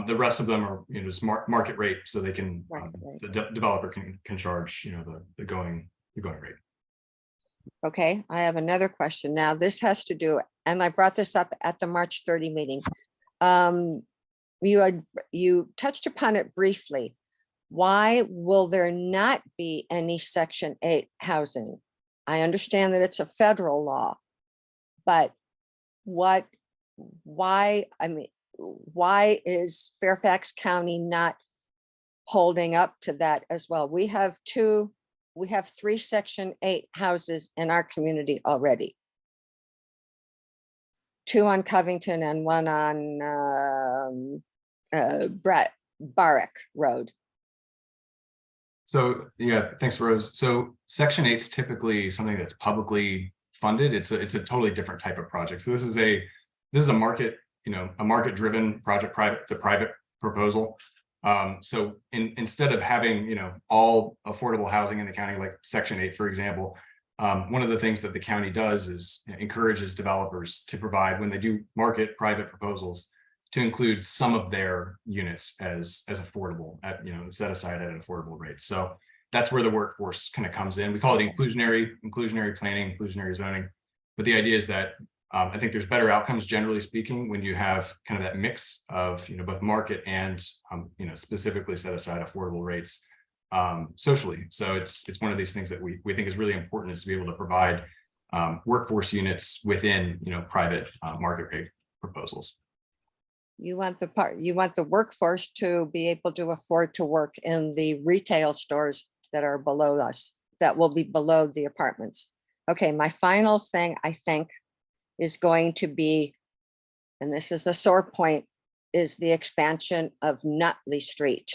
The rest of them are just market rate, so they can the developer can charge the going rate. Okay, I have another question. Now, this has to do, and I brought this up at the March 30 meeting. You touched upon it briefly. Why will there not be any Section 8 housing? I understand that it's a federal law, but why is Fairfax County not holding up to that as well? We have 3 Section 8 houses in our community already. 2 on Covington and 1 on Barrack Road. So yeah, thanks, Rose. So Section 8 is typically something that's publicly funded. It's a totally different type of project. So this is a market, a market-driven project. It's a private proposal. So instead of having all affordable housing in the county, like Section 8, for example, one of the things that the county does is encourages developers to provide, when they do market private proposals, to include some of their units as affordable at set aside at an affordable rate. So that's where the workforce kind of comes in. We call it inclusionary planning, inclusionary zoning. But the idea is that I think there's better outcomes, generally speaking, when you have kind of that mix of both market and specifically set aside affordable rates socially. So it's one of these things that we think is really important, is to be able to provide workforce units within private market rate proposals. You want the workforce to be able to afford to work in the retail stores that are below us, that will be below the apartments. Okay, my final thing, I think, is going to be, and this is a sore point, is the expansion of Nutley Street.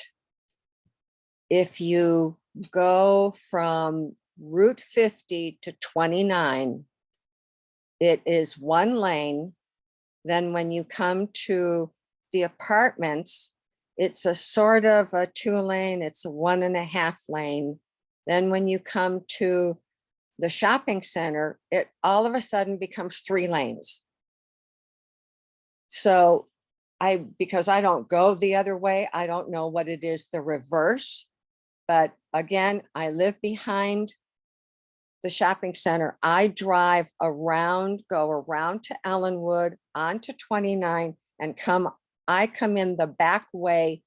If you go from Route 50 to 29, it is one lane. Then when you come to the apartments, it's a sort of a 2-lane, it's a 1.5 lane. Then when you come to the shopping center, it all of a sudden becomes 3 lanes. So because I don't go the other way, I don't know what it is, the reverse. But again, I live behind the shopping center. I drive around, go around to Ellenwood, onto 29, and I come in the back way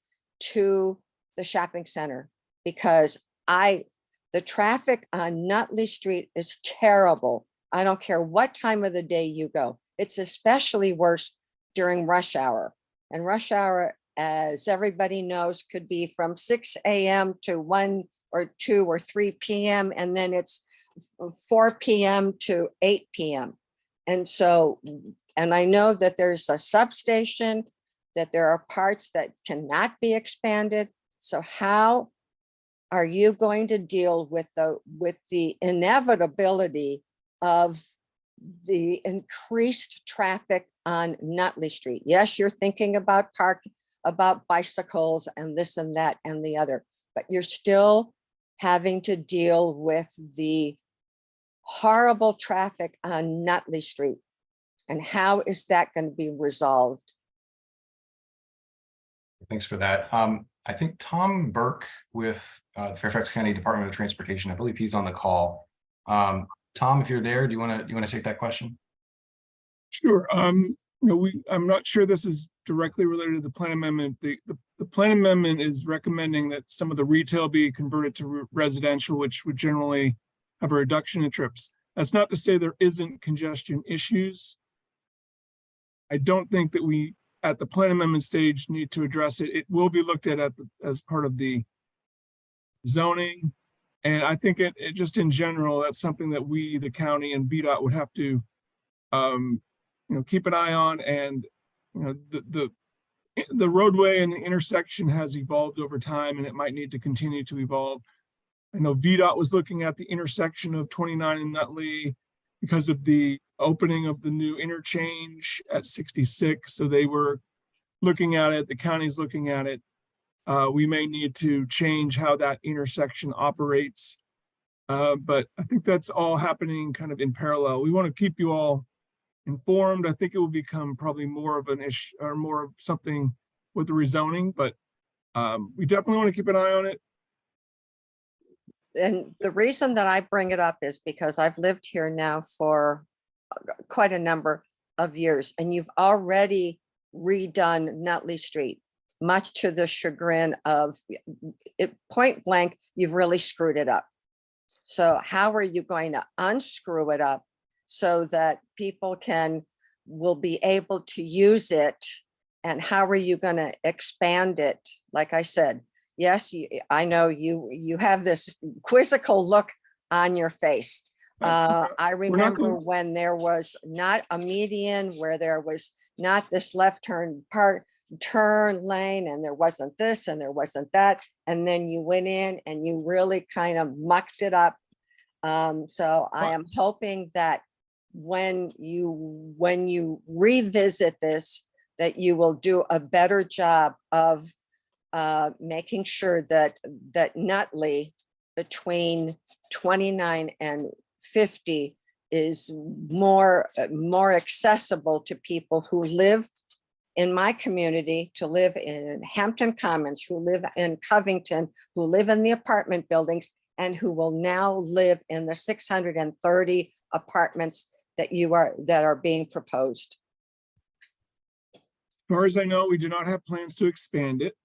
to the shopping center, because the traffic on Nutley Street is terrible. I don't care what time of the day you go. It's especially worse during rush hour. And rush hour, as everybody knows, could be from 6 a.m. to 1 or 2 or 3 p.m. And then it's 4 p.m. to 8 p.m. And so, and I know that there's a substation, that there are parts that cannot be expanded. So how are you going to deal with the inevitability of the increased traffic on Nutley Street? Yes, you're thinking about bicycles and this and that and the other, but you're still having to deal with the horrible traffic on Nutley Street. And how is that going to be resolved? Thanks for that. I think Tom Burke with the Fairfax County Department of Transportation, I believe he's on the call. Tom, if you're there, do you want to take that question? Sure. I'm not sure this is directly related to the plan amendment. The plan amendment is recommending that some of the retail be converted to residential, which would generally have a reduction in trips. That's not to say there isn't congestion issues. I don't think that we, at the plan amendment stage, need to address it. It will be looked at as part of the zoning. And I think it just in general, that's something that we, the county and VDOT, would have to keep an eye on. And the roadway and the intersection has evolved over time, and it might need to continue to evolve. I know VDOT was looking at the intersection of 29 and Nutley because of the opening of the new interchange at 66. So they were looking at it, the county's looking at it. We may need to change how that intersection operates. But I think that's all happening kind of in parallel. We want to keep you all informed. I think it will become probably more of an issue or more of something with the rezoning, but we definitely want to keep an eye on it. And the reason that I bring it up is because I've lived here now for quite a number of years, and you've already redone Nutley Street, much to the chagrin of it, point blank, you've really screwed it up. So how are you going to unscrew it up so that people will be able to use it? And how are you going to expand it? Like I said, yes, I know you have this quizzical look on your face. I remember when there was not a median, where there was not this left turn part, turn lane and there wasn't this and there wasn't that. And then you went in and you really kind of mucked it up. So I am hoping that when you revisit this, that you will do a better job of making sure that Nutley between 29 and 50 is more accessible to people who live in my community, to live in Hampton Commons, who live in Covington, who live in the apartment buildings, and who will now live in the 630 apartments that are being proposed. As far as I know, we do not have plans to expand it.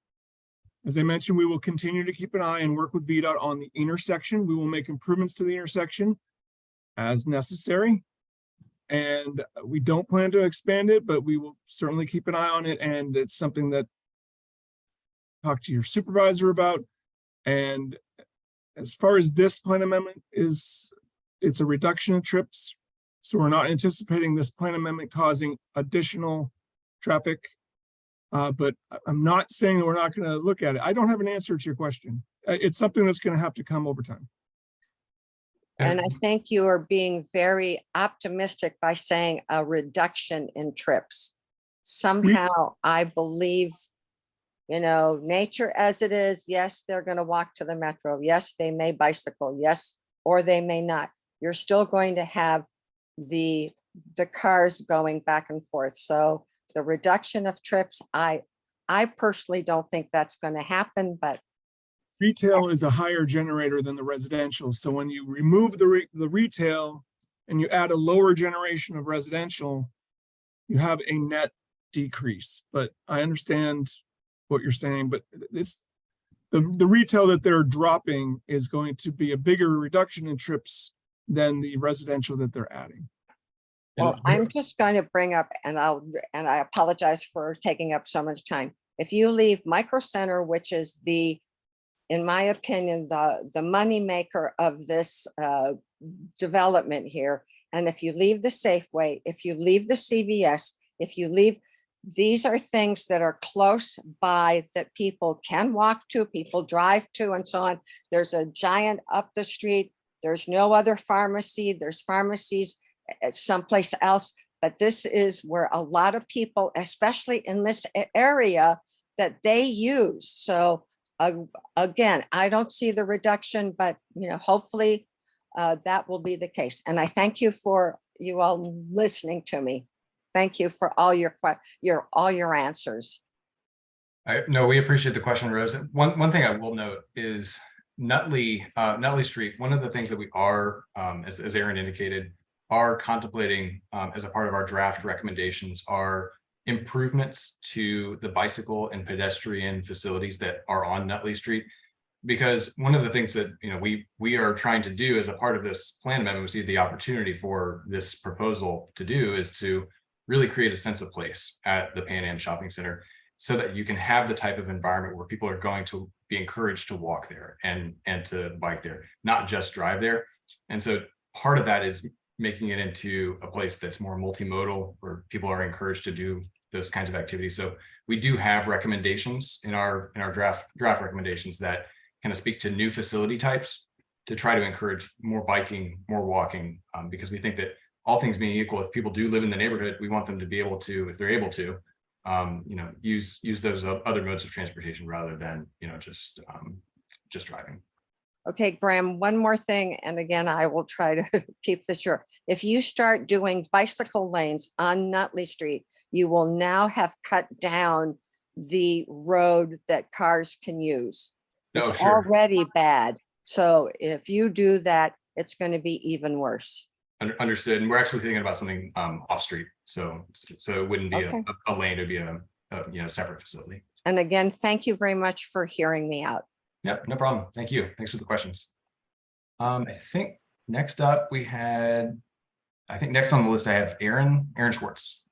As I mentioned, we will continue to keep an eye and work with VDOT on the intersection. We will make improvements to the intersection as necessary. And we don't plan to expand it, but we will certainly keep an eye on it. And it's something that talk to your supervisor about. And as far as this plan amendment is, it's a reduction of trips. So we're not anticipating this plan amendment causing additional traffic. But I'm not saying that we're not going to look at it. I don't have an answer to your question. It's something that's going to have to come over time. And I think you are being very optimistic by saying a reduction in trips. Somehow, I believe, nature as it is, yes, they're going to walk to the metro. Yes, they may bicycle. Yes, or they may not. You're still going to have the cars going back and forth. So the reduction of trips, I personally don't think that's going to happen, but Retail is a higher generator than the residential. So when you remove the retail and you add a lower generation of residential, you have a net decrease. But I understand what you're saying, but it's the retail that they're dropping is going to be a bigger reduction in trips than the residential that they're adding. well, I'm just going to bring up, and I apologize for taking up so much time. If you leave Micro Center, which is in my opinion, the money maker of this development here, and if you leave the Safeway, if you leave the CVS, these are things that are close by that people can walk to, people drive to, and so on. There's a Giant up the street. There's no other pharmacy. There's pharmacies someplace else, but this is where a lot of people, especially in this area, that they use. So again, I don't see the reduction, but hopefully that will be the case. And I thank you for you all listening to me. Thank you for all your answers. No, we appreciate the question, Rose. One thing I will note is Nutley Street. One of the things that we are, as Aaron indicated, are contemplating as a part of our draft recommendations are improvements to the bicycle and pedestrian facilities that are on Nutley Street. Because one of the things that we are trying to do as a part of this plan amendment, we see the opportunity for this proposal to do is to really create a sense of place at the Pan Am Shopping Center, so that you can have the type of environment where people are going to be encouraged to walk there and to bike there, not just drive there. And so part of that is making it into a place that's more multimodal, where people are encouraged to do those kinds of activities. So we do have recommendations in our draft recommendations that kind of speak to new facility types to try to encourage more biking, more walking, because we think that all things being equal, if people do live in the neighborhood, we want them to be able to, if they're able to, use those other modes of transportation rather than just driving. Okay, Graham, one more thing, and again, I will try to keep this short. If you start doing bicycle lanes on Nutley Street, you will now have cut down the road that cars can use. No, It's sure. already bad. So if you do that, it's going to be even worse. Understood. And we're actually thinking about something off street. So it wouldn't be Okay. a lane, it'd be a separate facility. And again, thank you very much for hearing me out. Yep, no problem. Thank you. Thanks for the questions. I think next up next on the list I have Aaron Schwartz.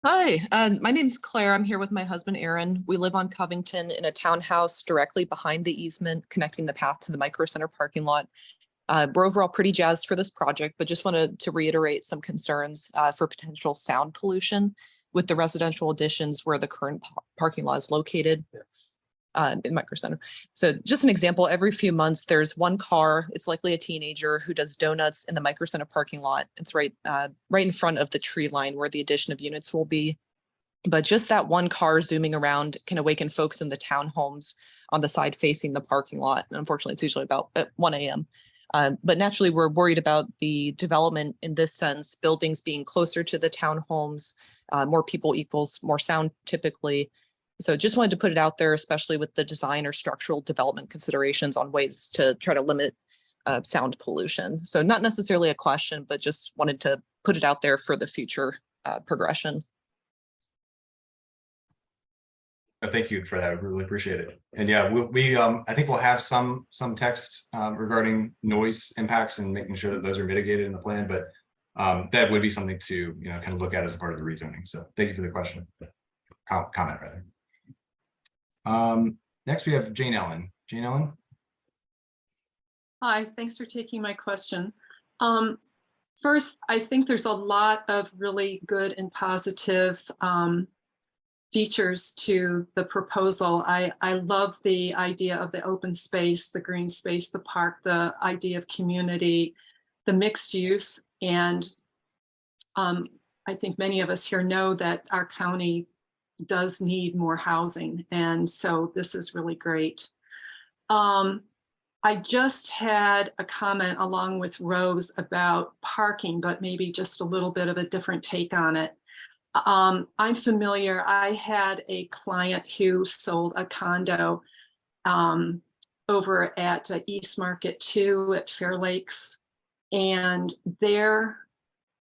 Hi, my name's Claire. I'm here with my husband, Aaron. We live on Covington in a townhouse directly behind the easement connecting the path to the Micro Center parking lot. We're overall pretty jazzed for this project, but just wanted to reiterate some concerns for potential sound pollution. with the residential additions where the current parking lot is located in Micro Center. So just an example, every few months, there's one car, it's likely a teenager who does donuts in the Micro Center parking lot. It's right in front of the tree line where the addition of units will be. But just that one car zooming around can awaken folks in the townhomes on the side facing the parking lot. And unfortunately, it's usually about 1 a.m. But naturally, we're worried about the development in this sense, buildings being closer to the townhomes, more people equals more sound typically. So just wanted to put it out there, especially with the design or structural development considerations on ways to try to limit sound pollution. So not necessarily a question, but just wanted to put it out there for the future progression. Thank you for that. I really appreciate it. And yeah, I think we'll have some text regarding noise impacts and making sure that those are mitigated in the plan, but that would be something to, kind of look at as a part of the rezoning. So thank you for the question, comment rather. Next we have Jane Ellen. Jane Ellen. Hi, thanks for taking my question. First, I think there's a lot of really good and positive features to the proposal. I love the idea of the open space, the green space, the park, the idea of community, the mixed use. And I think many of us here know that our county does need more housing. And so this is really great. I just had a comment along with Rose about parking, but maybe just a little bit of a different take on it. I'm familiar, I had a client who sold a condo over at East Market 2 at Fair Lakes. And there,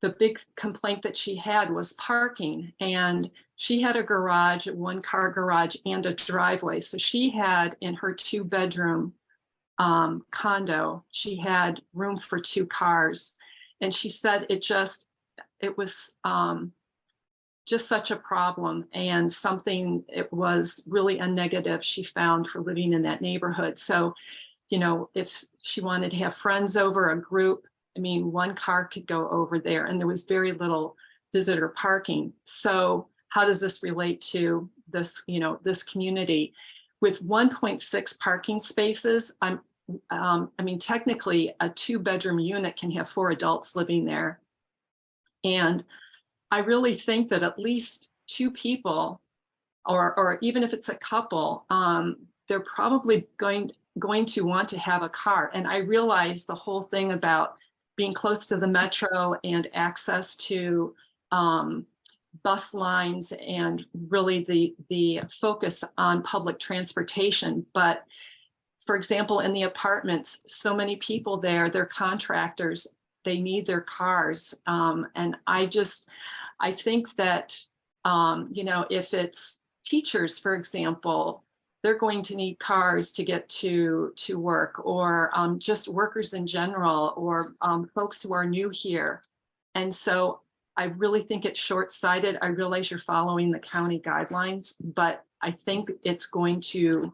the big complaint that she had was parking. And she had a garage, a 1-car garage and a driveway. So she had in her 2-bedroom condo, she had room for 2 cars. And she said it was just such a problem and something, it was really a negative she found for living in that neighborhood. So, if she wanted to have friends over, a group, I mean, 1 car could go over there and there was very little visitor parking. So how does this relate to this, this community? With 1.6 parking spaces, I mean, technically a 2-bedroom unit can have 4 adults living there. And I really think that at least 2 people, or even if it's a couple, they're probably going to want to have a car. And I realize the whole thing about being close to the metro and access to bus lines and really the focus on public transportation. But for example, in the apartments, so many people there, they're contractors, they need their cars. And I think that, if it's teachers, for example, they're going to need cars to get to work, or just workers in general, or folks who are new here. And so I really think it's short-sighted. I realize you're following the county guidelines, but I think it's going to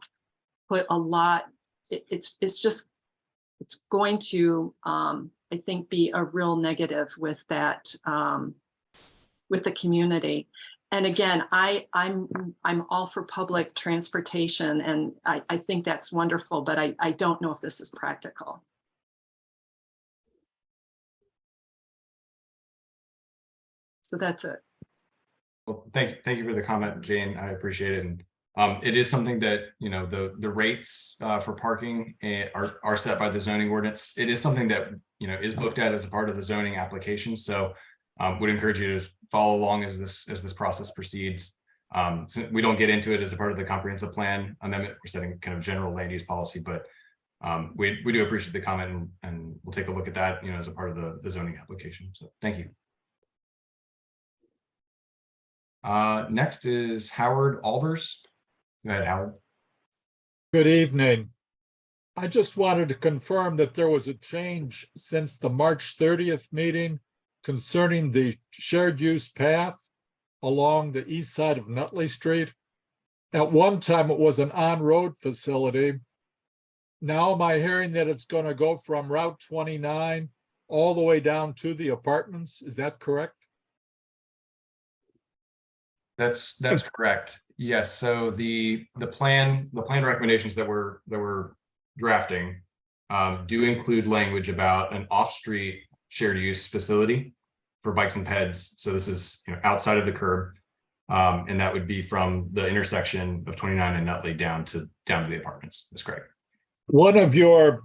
put a lot, it's going to, I think, be a real negative with that, with the community. And again, I'm all for public transportation, and I think that's wonderful, but I don't know if this is practical. So that's it. Well, thank you for the comment, Jane. I appreciate it. And it is something that, the rates for parking are set by the zoning ordinance. It is something that, is looked at as a part of the zoning application. So would encourage you to follow along as this process proceeds. So we don't get into it as a part of the comprehensive plan amendment. We're setting kind of general land use policy, but we do appreciate the comment, and we'll take a look at that, as a part of the zoning application. So thank you. Next is Howard Albers. Go ahead, Howard. Good evening. I just wanted to confirm that there was a change since the March 30th meeting concerning the shared use path along the east side of Nutley Street. At one time, it was an on-road facility. Now am I hearing that it's going to go from Route 29 all the way down to the apartments? Is that correct? That's Yes. correct. Yes, so the plan recommendations that we're drafting do include language about an off-street shared use facility for bikes and peds. So this is, you know, outside of the curb. And that would be from the intersection of 29 and Nutley down to the apartments. That's correct. One of your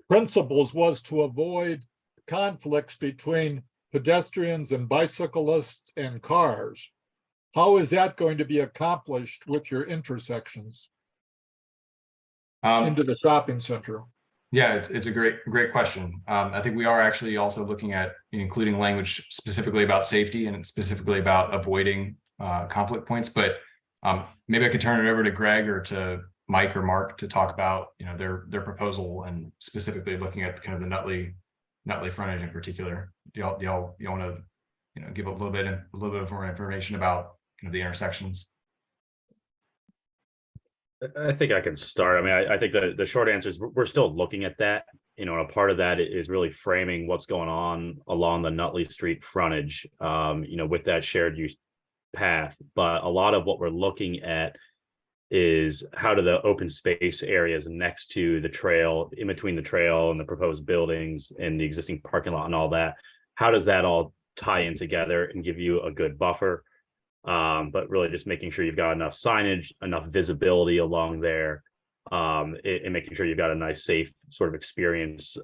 principles was to avoid conflicts between pedestrians and bicyclists and cars. How is that going to be accomplished with your intersections into the shopping center? Yeah, it's a great question. I think we are actually also looking at including language specifically about safety and specifically about avoiding conflict points. But maybe I could turn it over to Greg or to Mike or Mark to talk about, you know, their proposal and specifically looking at kind of the Nutley frontage in particular. Do y'all want to, you know, give a little bit more information about kind of the intersections? I think I can start. I mean, I think the short answer is we're still looking at that. You know, and a part of that is really framing what's going on along the Nutley Street frontage, you know, with that shared use path. But a lot of what we're looking at is how do the open space areas next to the trail, in between the trail and the proposed buildings and the existing parking lot and all that, how does that all tie in together and give you a good buffer? But really just making sure you've got enough signage, enough visibility along there, and making sure you've got a nice, safe sort of experience,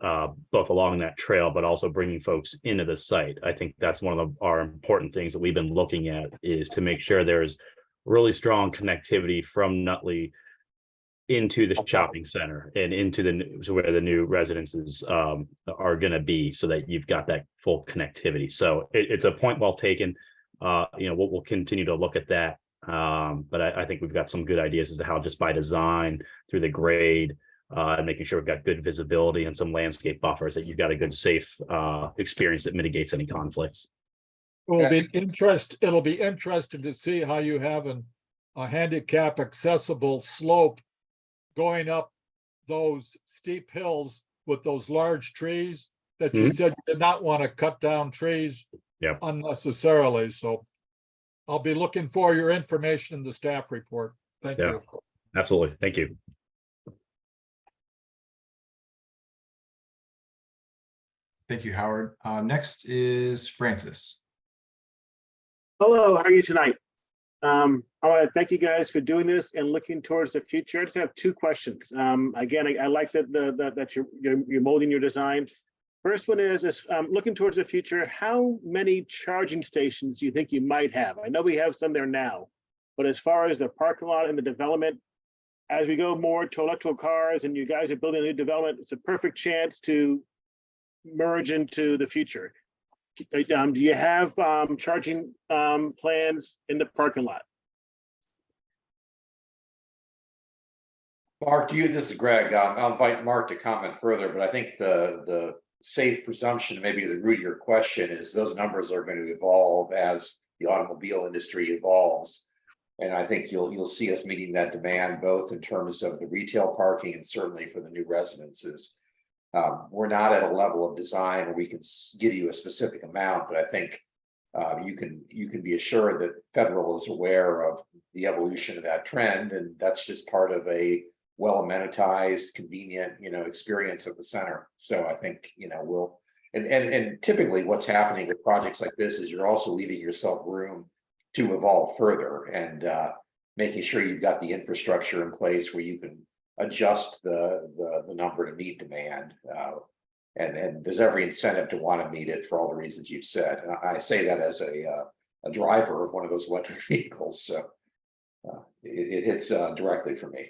both along that trail, but also bringing folks into the site. I think that's one of our important things that we've been looking at, is to make sure there's really strong connectivity from Nutley into the shopping center and into where the new residences are going to be, so that you've got that full connectivity. So it's a point well taken. You know, we'll continue to look at that. But I think we've got some good ideas as to how, just by design, through the grade, and making sure we've got good visibility and some landscape buffers, that you've got a good, safe experience that mitigates any conflicts. It'll be interesting to see how you have a handicap accessible slope going up those steep hills with those large trees that you said you did not want to cut down trees unnecessarily. So I'll be looking for your information in the staff report. Thank you. Absolutely. Thank you. Thank you, Howard. Next is Francis. Hello, how are you tonight? I want to thank you guys for doing this and looking towards the future. I just have two questions. Again, I like that you're molding your design. First one is looking towards the future, how many charging stations do you think you might have? I know we have some there now, but as far as the parking lot and the development, as we go more to electrical cars and you guys are building a new development, it's a perfect chance to merge into the future. Do you have charging plans in the parking lot? Mark, this is Greg. I'll invite Mark to comment further, but I think the safe presumption, maybe the root of your question, is those numbers are going to evolve as the automobile industry evolves. And I think you'll see us meeting that demand, both in terms of the retail parking and certainly for the new residences. We're not at a level of design where we can give you a specific amount, but I think you can be assured that Federal is aware of the evolution of that trend, and that's just part of a well amenitized, convenient, experience at the center. So I think we'll and typically what's happening with projects like this is you're also leaving yourself room to evolve further and making sure you've got the infrastructure in place where you can adjust the number to meet demand. And there's every incentive to want to meet it for all the reasons you've said. And I say that as a driver of one of those electric vehicles. So it hits directly for me.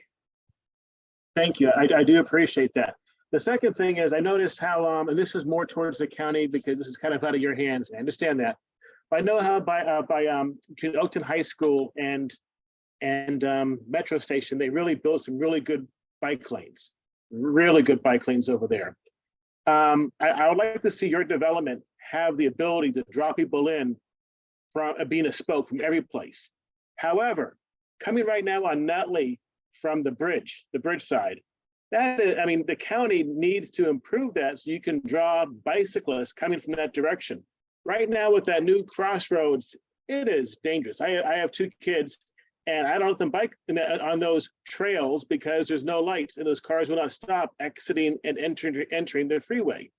Thank you. I do appreciate that. The second thing is I noticed how, and this is more towards the county because this is kind of out of your hands. I understand that. But I know how between Oakton High School and Metro Station, they really built some really good bike lanes, over there. I would like to see your development have the ability to draw people in from being a spoke from every place. However, coming right now on Nutley from the bridge side, that is, the county needs to improve that so you can draw bicyclists coming from that direction. Right now with that new crossroads it is dangerous. I have 2 kids, and I don't let them bike on those trails because there's no lights and those cars will not stop exiting and entering the freeway.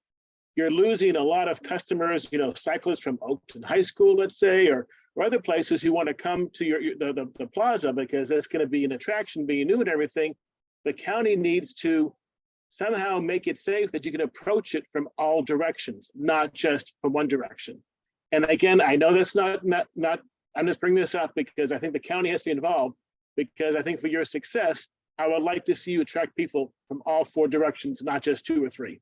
You're losing a lot of customers, cyclists from Oakton High School, let's say, or other places who want to come to the plaza because that's going to be an attraction, being new and everything. The county needs to somehow make it safe that you can approach it from all directions, not just from one direction. And again, I know that's not, I'm just bringing this up because I think the county has to be involved, because I think for your success, I would like to see you attract people from all 4 directions, not just 2 or 3.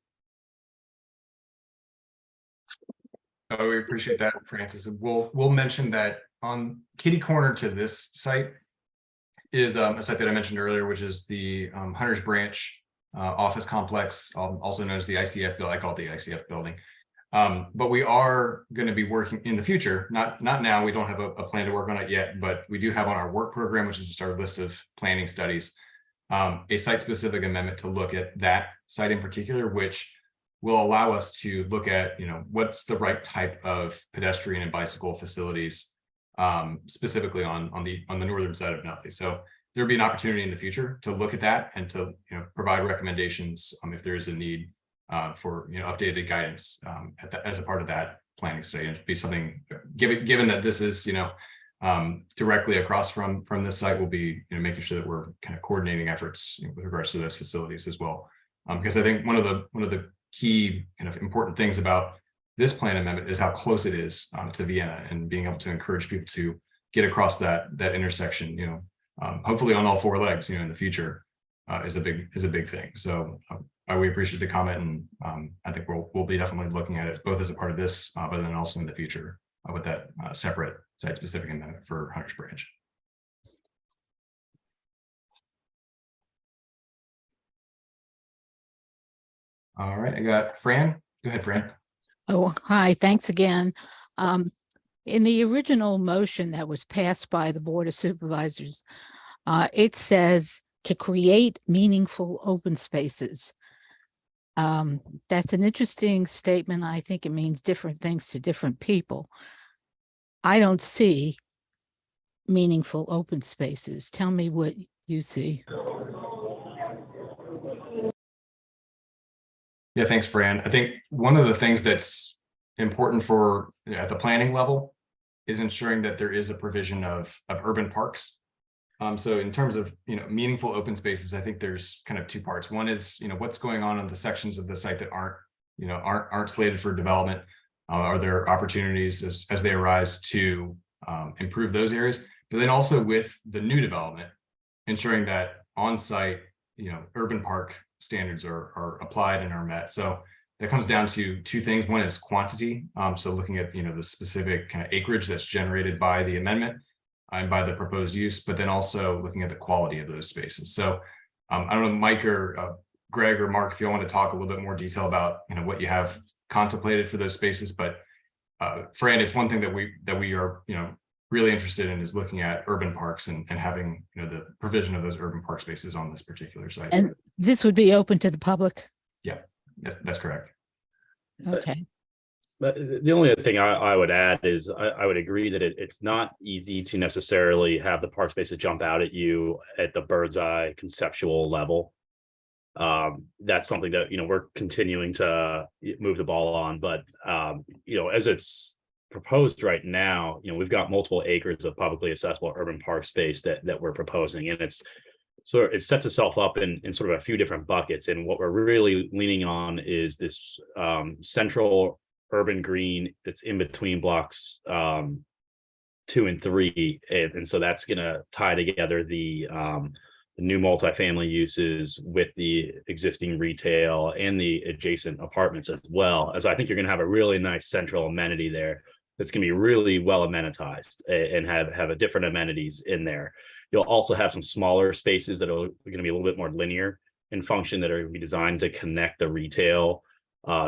Oh, we appreciate that, Francis. And we'll mention that on kitty corner to this site is a site that I mentioned earlier, which is the Hunters Branch office complex, also known as the ICF building. I call it the ICF building. But we are going to be working in the future, not now. We don't have a plan to work on it yet, but we do have on our work program, which is just our list of planning studies, a site-specific amendment to look at that site in particular, which will allow us to look at, what's the right type of pedestrian and bicycle facilities, specifically on the northern side of Nutley. So there'll be an opportunity in the future to look at that and to provide recommendations if there is a need for updated guidance as a part of that planning study. And it'd be something, given that this is directly across from this site, we'll be making sure that we're kind of coordinating efforts with regards to those facilities as well. Because I think one of the key kind of important things about this plan amendment is how close it is to Vienna, and being able to encourage people to get across that intersection, hopefully on all 4 legs, in the future, is a big thing. So we appreciate the comment, and I think we'll be definitely looking at it both as a part of this, but then also in the future with that separate site-specific amendment for Hunters Branch. All right, I got Fran. Go ahead, Fran. Oh, hi, thanks again. In the original motion that was passed by the Board of Supervisors, it says to create meaningful open spaces. That's an interesting statement. I think it means different things to different people. I don't see meaningful open spaces. Tell me what you see. Yeah, thanks, Fran. I think one of the things that's important for at the planning level is ensuring that there is a provision of urban parks. So in terms of meaningful open spaces, I think there's kind of 2 parts. One is what's going on in the sections of the site that aren't slated for development. Are there opportunities as they arise to improve those areas? But then also with the new development, ensuring that on-site urban park standards are applied and are met. So that comes down to 2 things. One is quantity. So looking at the specific kind of acreage that's generated by the amendment and by the proposed use, but then also looking at the quality of those spaces. So I don't know, Mike or Greg or Mark, if you want to talk a little bit more detail about what you have contemplated for those spaces. But Fran, it's one thing that we are really interested in is looking at urban parks and having the provision of those urban park spaces on this particular site. And this would be open to the public? Yeah, that's correct. Okay. But the only other thing I would add is I would agree that it's not easy to necessarily have the park spaces jump out at you at the bird's eye conceptual level. That's something that we're continuing to move the ball on, but as it's proposed right now, we've got multiple acres of publicly accessible urban park space that we're proposing, and it sets itself up in sort of a few different buckets. And what we're really leaning on is this central urban green that's in between blocks 2 and 3, and so that's going to tie together the new multifamily uses with the existing retail and the adjacent apartments as well. As I think you're going to have a really nice central amenity there that's going to be really well amenitized and have a different amenities in there. You'll also have some smaller spaces that are going to be a little bit more linear in function, that are going to be designed to connect the retail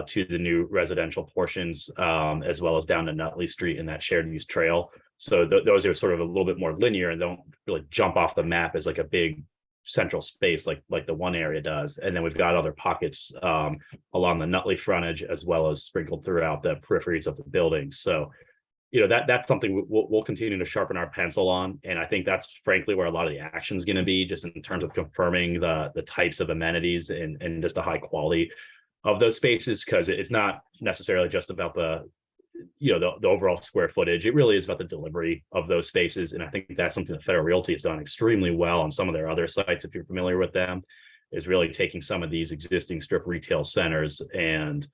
to the new residential portions, as well as down to Nutley Street and that shared use trail. So those are sort of a little bit more linear and don't really jump off the map as like a big central space like the one area does. And then we've got other pockets along the Nutley frontage, as well as sprinkled throughout the peripheries of the building. So that's something we'll continue to sharpen our pencil on. And I think that's frankly where a lot of the action is going to be, just in terms of confirming the types of amenities and just the high quality of those spaces, because it's not necessarily just about the overall square footage. It really is about the delivery of those spaces. And I think that's something that Federal Realty has done extremely well on some of their other sites, if you're familiar with them, is really taking some of these existing strip retail centers and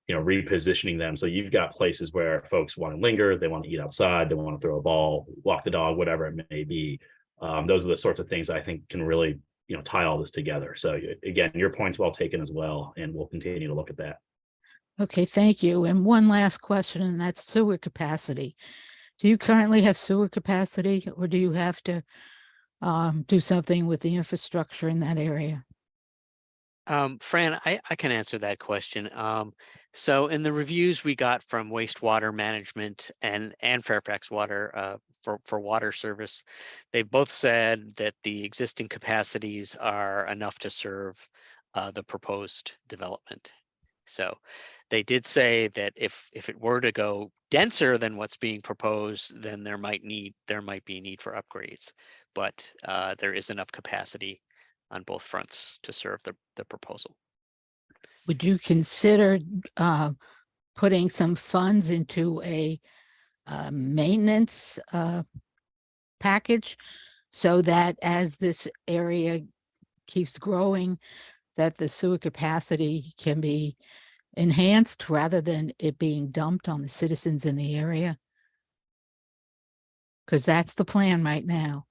repositioning them. So you've got places where folks want to linger, they want to eat outside, they want to throw a ball, walk the dog, whatever it may be. Those are the sorts of things I think can really, tie all this together. So again, your point's well taken as well, and we'll continue to look at that. Okay, thank you. And one last question, and that's sewer capacity. Do you currently have sewer capacity, or do you have to do something with the infrastructure in that area? Fran, I can answer that question. So in the reviews we got from wastewater management and Fairfax Water for water service, they both said that the existing capacities are enough to serve the proposed development. So they did say that if it were to go denser than what's being proposed, then there might be need for upgrades, but there is enough capacity on both fronts to serve the proposal. Would you consider putting some funds into a maintenance package so that as this area keeps growing, that the sewer capacity can be enhanced rather than it being dumped on the citizens in the area? Because that's the plan right now.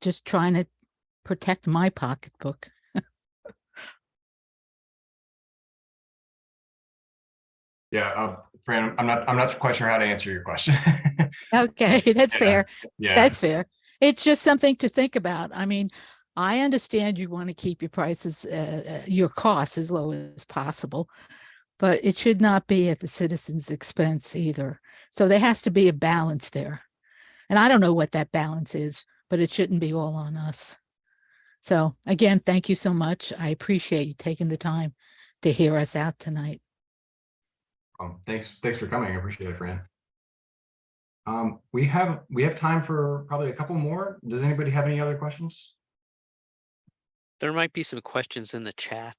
Just trying to protect my pocketbook. Yeah, Fran, I'm not quite sure how to answer your question. Okay, that's fair. Yeah. That's fair. It's just something to think about. I mean, I understand you want to keep your prices, your costs as low as possible, but it should not be at the citizens' expense either. So there has to be a balance there. And I don't know what that balance is, but it shouldn't be all on us. So again, thank you so much. I appreciate you taking the time to hear us out tonight. Thanks for coming. I appreciate it, Fran. We have time for probably a couple more. Does anybody have any other questions? There might be some questions in the chat.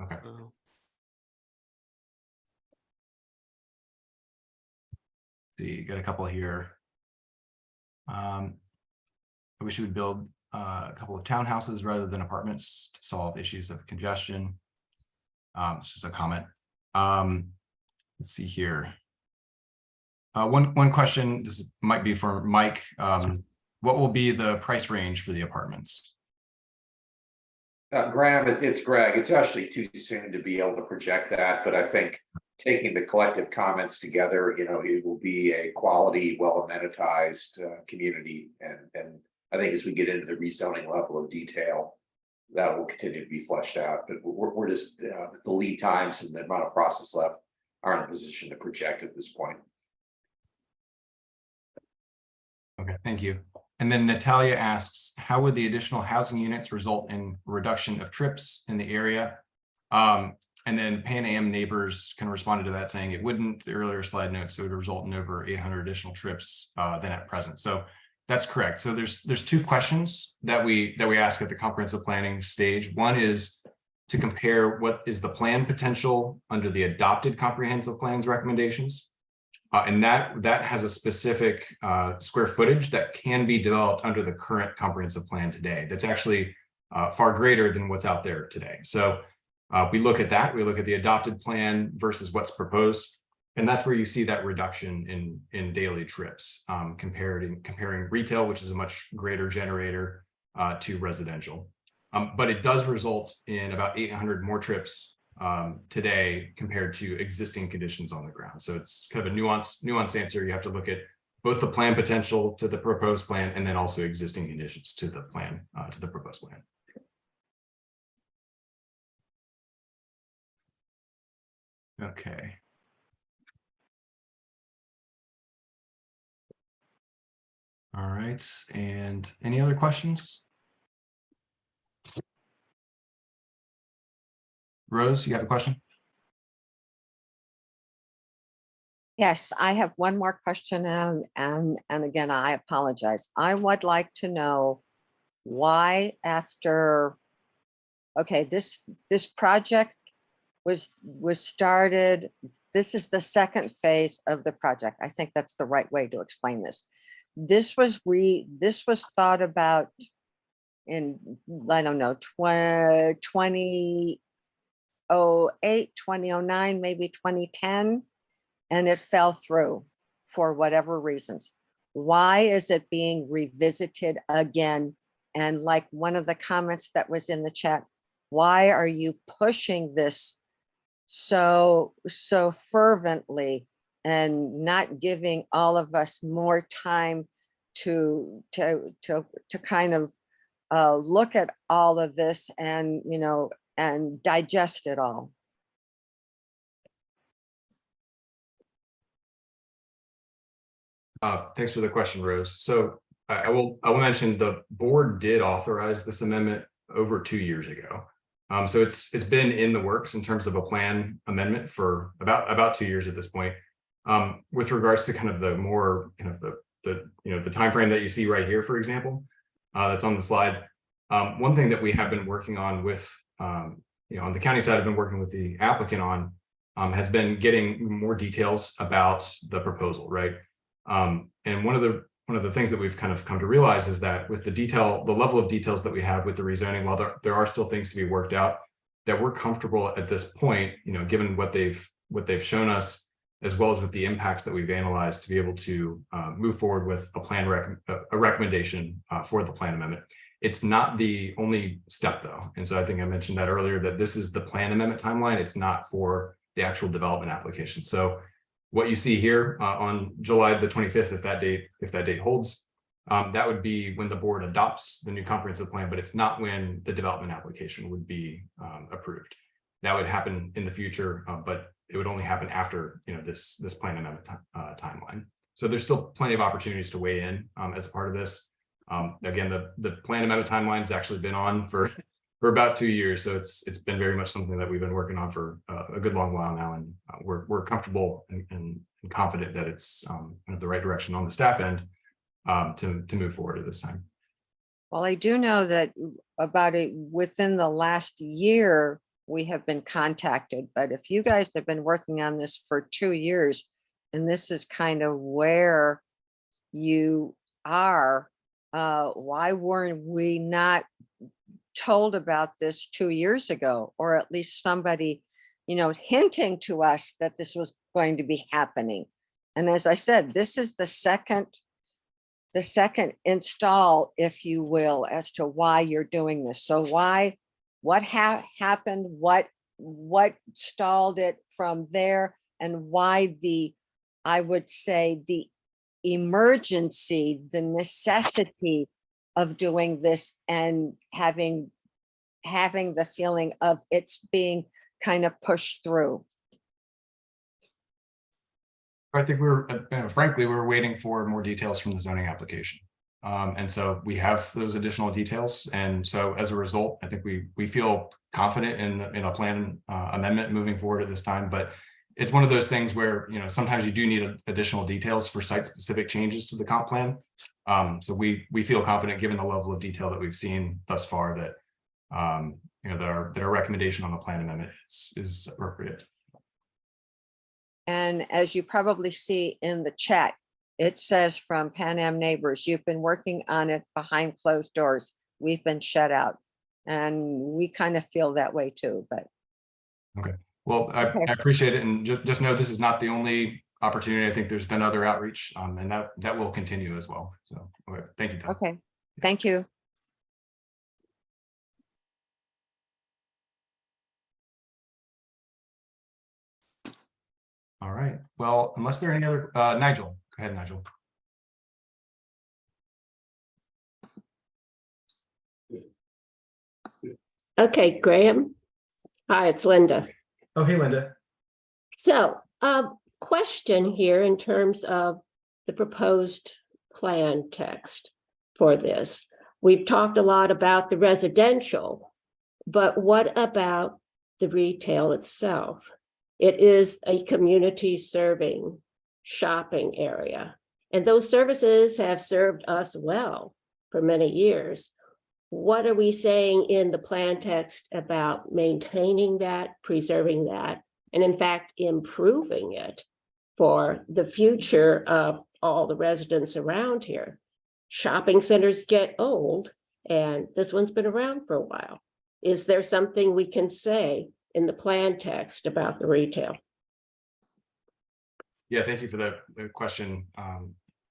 Okay. See, got a couple here. I wish we would build a couple of townhouses rather than apartments to solve issues of congestion. It's just a comment. Let's see here. One question, this might be for Mike. What will be the price range for the apartments? Graham, it's Greg. It's actually too soon to be able to project that, but I think taking the collective comments together, it will be a quality, well amenitized community. And I think as we get into the rezoning level of detail, that will continue to be fleshed out. But we're just the lead times and the amount of process left aren't in a position to project at this point. Okay, thank you. And then Natalia asks, how would the additional housing units result in reduction of trips in the area? And then Pan Am neighbors can respond to that saying it wouldn't. The earlier slide notes, it would result in over 800 additional trips than at present. So that's correct. So there's two questions that we ask at the comprehensive planning stage. One is to compare what is the plan potential under the adopted comprehensive plans recommendations. And that has a specific square footage that can be developed under the current comprehensive plan today. That's actually far greater than what's out there today. So we look at that. We look at the adopted plan versus what's proposed. And that's where you see that reduction in daily trips, comparing retail, which is a much greater generator, to residential. But it does result in about 800 more trips today compared to existing conditions on the ground. So it's kind of a nuanced answer. You have to look at both the plan potential to the proposed plan and then also existing conditions to the plan, to the proposed plan. Okay. All right. And any other questions? Rose, you have a question? Yes, I have one more question, and again, I apologize. I would like to know why after, okay, this project was started, this is the second phase of the project. I think that's the right way to explain this. This was thought about in, I don't know, 2008, 2009, maybe 2010. And it fell through for whatever reasons. Why is it being revisited again? And like one of the comments that was in the chat, why are you pushing this so fervently and not giving all of us more time to kind of look at all of this and, you know, and digest it all? Thanks for the question, Rose. So I will mention the board did authorize this amendment over 2 years ago. So it's been in the works in terms of a plan amendment for about 2 years at this point. With regards to kind of the more kind of the timeframe that you see right here, for example, that's on the slide. One thing that we have been working on with on the county side, I've been working with the applicant on has been getting more details about the proposal, right? And one of the things that we've kind of come to realize is that with the level of details that we have with the rezoning, while there are still things to be worked out, that we're comfortable at this point, given what they've shown us, as well as with the impacts that we've analyzed, to be able to move forward with a recommendation for the plan amendment. It's not the only step though. And so I think I mentioned that earlier, that this is the plan amendment timeline. It's not for the actual development application. So what you see here on July the 25th, if that date holds, that would be when the board adopts the new comprehensive plan, but it's not when the development application would be approved. That would happen in the future, but it would only happen after this plan amendment timeline. So there's still plenty of opportunities to weigh in as a part of this. Again, the plan amendment timeline has actually been on for about 2 years. So it's been very much something that we've been working on for a good long while now. And we're comfortable and confident that it's in the right direction on the staff end to move forward at this time. Well, I do know that within the last year, we have been contacted, but if you guys have been working on this for 2 years, and this is kind of where you are, why weren't we not told about this 2 years ago, or at least somebody, hinting to us that this was going to be happening? And as I said, this is the second install, if you will, as to why you're doing this. So what happened, what stalled it from there, and why I would say the emergency, the necessity of doing this, and having the feeling of it's being kind of pushed through. I think frankly, we're waiting for more details from the zoning application. And so we have those additional details. And so as a result, I think we feel confident in a plan amendment moving forward at this time. But it's one of those things where, sometimes you do need additional details for site-specific changes to the comp plan. So we feel confident, given the level of detail that we've seen thus far, that that our recommendation on the plan amendment is appropriate. And as you probably see in the chat, it says from Pan Am Neighbors, you've been working on it behind closed doors. We've been shut out. And we kind of feel that way too, but. Okay. Well, I appreciate it. And just know this is not the only opportunity. I think there's been other outreach and that will continue as well. So, okay. Thank you. Tom. Okay. Thank you. All right. Well, unless there are any other, Nigel, go ahead, Nigel. Okay, Graham. Hi, it's Linda. Oh, hey, Linda. So, question here in terms of the proposed plan text for this. We've talked a lot about the residential, but what about the retail itself? It is a community serving shopping area. And those services have served us well for many years. What are we saying in the plan text about maintaining that, preserving that, and in fact, improving it for the future of all the residents around here? Shopping centers get old, and this one's been around for a while. Is there something we can say in the plan text about the retail? Yeah, thank you for the question,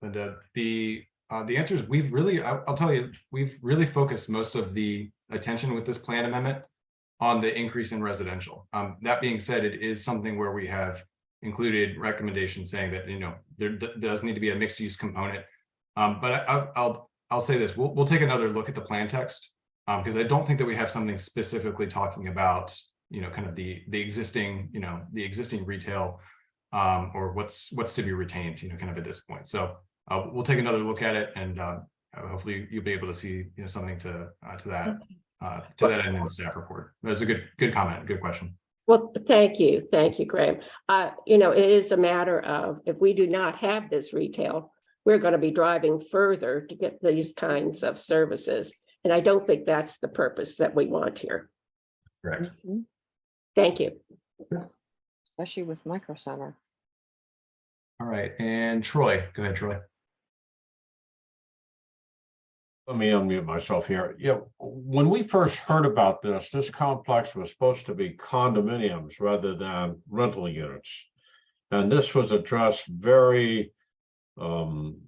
Linda. The answer is we've really, I'll tell you, we've really focused most of the attention with this plan amendment on the increase in residential. That being said, it is something where we have included recommendations saying that, you know, there does need to be a mixed use component. But I'll say this, we'll take another look at the plan text, because I don't think that we have something specifically talking about, you know, kind of the existing, you know, the existing retail, or what's to be retained, you know, kind of at this point. So we'll take another look at it, and hopefully you'll be able to see, you know, something to that end in the staff report. That's a good comment, good question. Well, thank you, Graham. You know, it is a matter of, if we do not have this retail, we're going to be driving further to get these kinds of services, and I don't think that's the purpose that we want here. Correct. Thank you. Especially with Micro Center. All right, and Troy, go ahead, Troy. Let me unmute myself here. Yeah, when we first heard about this complex was supposed to be condominiums rather than rental units. And this was addressed very in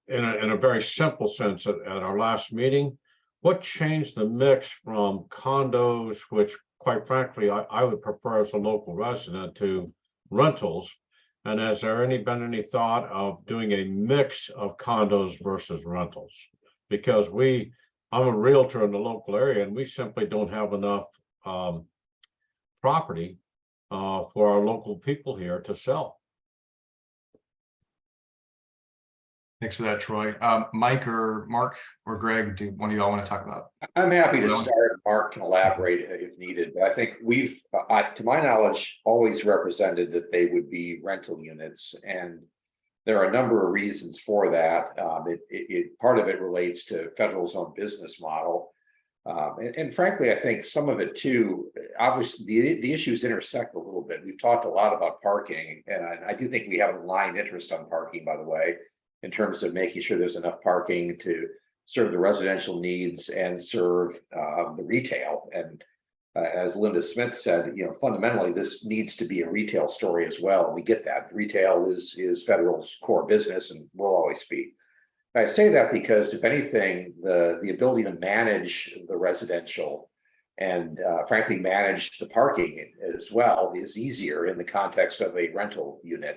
a very simple sense at our last meeting. What changed the mix from condos, which quite frankly, I would prefer as a local resident, to rentals? And has there been any thought of doing a mix of condos versus rentals? Because I'm a realtor in the local area, and we simply don't have enough property for our local people here to sell. Thanks for that, Troy. Mike or Mark or Greg, do one of y'all want to talk about? I'm happy to start. Mark can elaborate if needed, but I think we've, to my knowledge, always represented that they would be rental units, and there are a number of reasons for that. Part of it relates to Federal's own business model, and frankly, I think some of it too. Obviously, the issues intersect a little bit. We've talked a lot about parking, and I do think we have an aligned interest on parking, by the way, in terms of making sure there's enough parking to serve the residential needs and serve the retail. And as Linda Smith said, you know, fundamentally, this needs to be a retail story as well. We get that. Retail is Federal's core business and will always be. I say that because, if anything, the ability to manage the residential and frankly manage the parking as well is easier in the context of a rental unit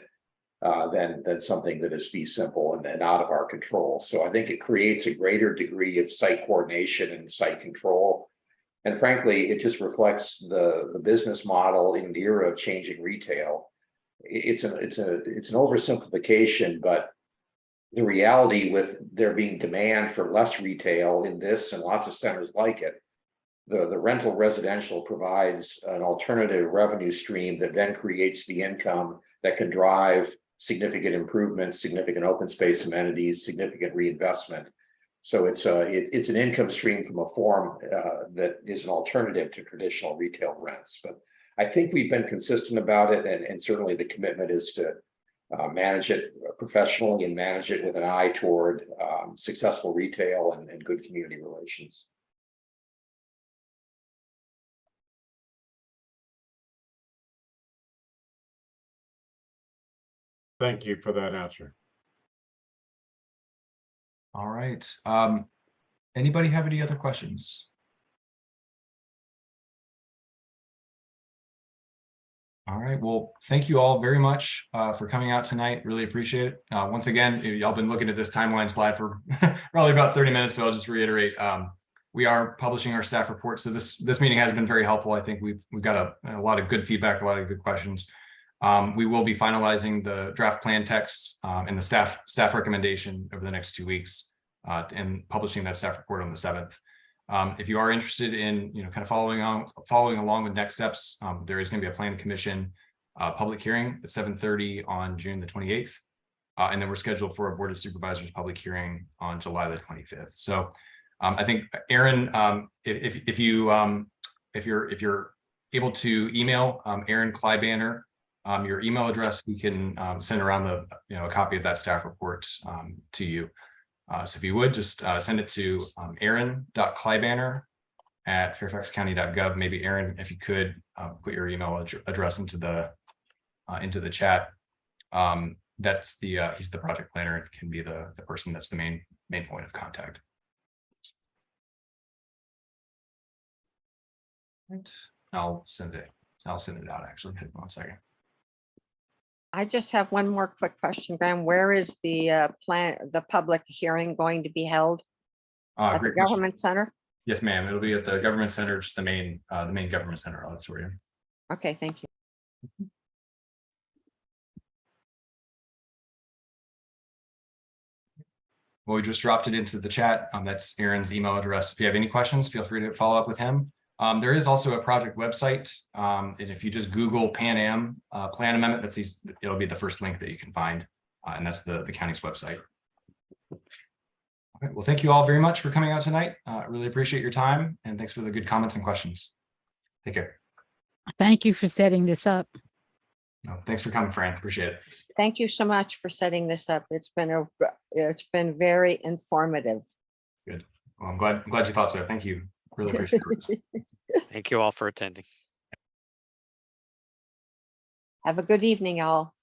than something that is fee simple and out of our control. So I think it creates a greater degree of site coordination and site control. And frankly, it just reflects the business model in the era of changing retail. It's an oversimplification, but the reality with there being demand for less retail in this and lots of centers like it, the rental residential provides an alternative revenue stream that then creates the income that can drive significant improvements, significant open space amenities, significant reinvestment. So it's an income stream from a form that is an alternative to traditional retail rents. But I think we've been consistent about it, and certainly the commitment is to manage it professionally and manage it with an eye toward successful retail and good community relations. Thank you for that answer. All right. Anybody have any other questions? All right. Well, thank you all very much for coming out tonight. Really appreciate it. Once again, y'all been looking at this timeline slide for probably about 30 minutes, but I'll just reiterate. We are publishing our staff report. So this meeting has been very helpful. I think we've got a lot of good feedback, a lot of good questions. We will be finalizing the draft plan text and the staff recommendation over the next 2 weeks and publishing that staff report on the 7th. If you are interested in kind of following along with next steps, there is going to be a plan commission public hearing at 7:30 on June the 28th. And then we're scheduled for a Board of Supervisors public hearing on July the 25th. So I think Aaron, if you're able to email Aaron Kleibanner your email address, we can send around a copy of that staff report to you. So if you would just send it to aaron.kleibanner@fairfaxcounty.gov. Maybe Aaron, if you could put your email address into the chat. That's he's the project planner and can be the person that's the main point of contact. Right. I'll send it out actually. Hold on 1 second. I just have one more quick question, Graham. Where is the public hearing going to be held? At the Great question. government center? Yes, ma'am. It'll be at the government center, just the main government center auditorium. Okay, thank you. Well, we just dropped it into the chat. That's Aaron's email address. If you have any questions, feel free to follow up with him. There is also a project website. And if you just Google Pan Am plan amendment, it'll be the first link that you can find. And that's the county's website. All right, well, thank you all very much for coming out tonight. Really appreciate your time, and thanks for the good comments and questions. Take care. Thank you for setting this up. No, thanks for coming, Fran. Appreciate it. Thank you so much for setting this up. It's been very informative. Good. Well, I'm glad you thought so. Thank you. Really appreciate it. Thank you all for attending. Have a good evening, all.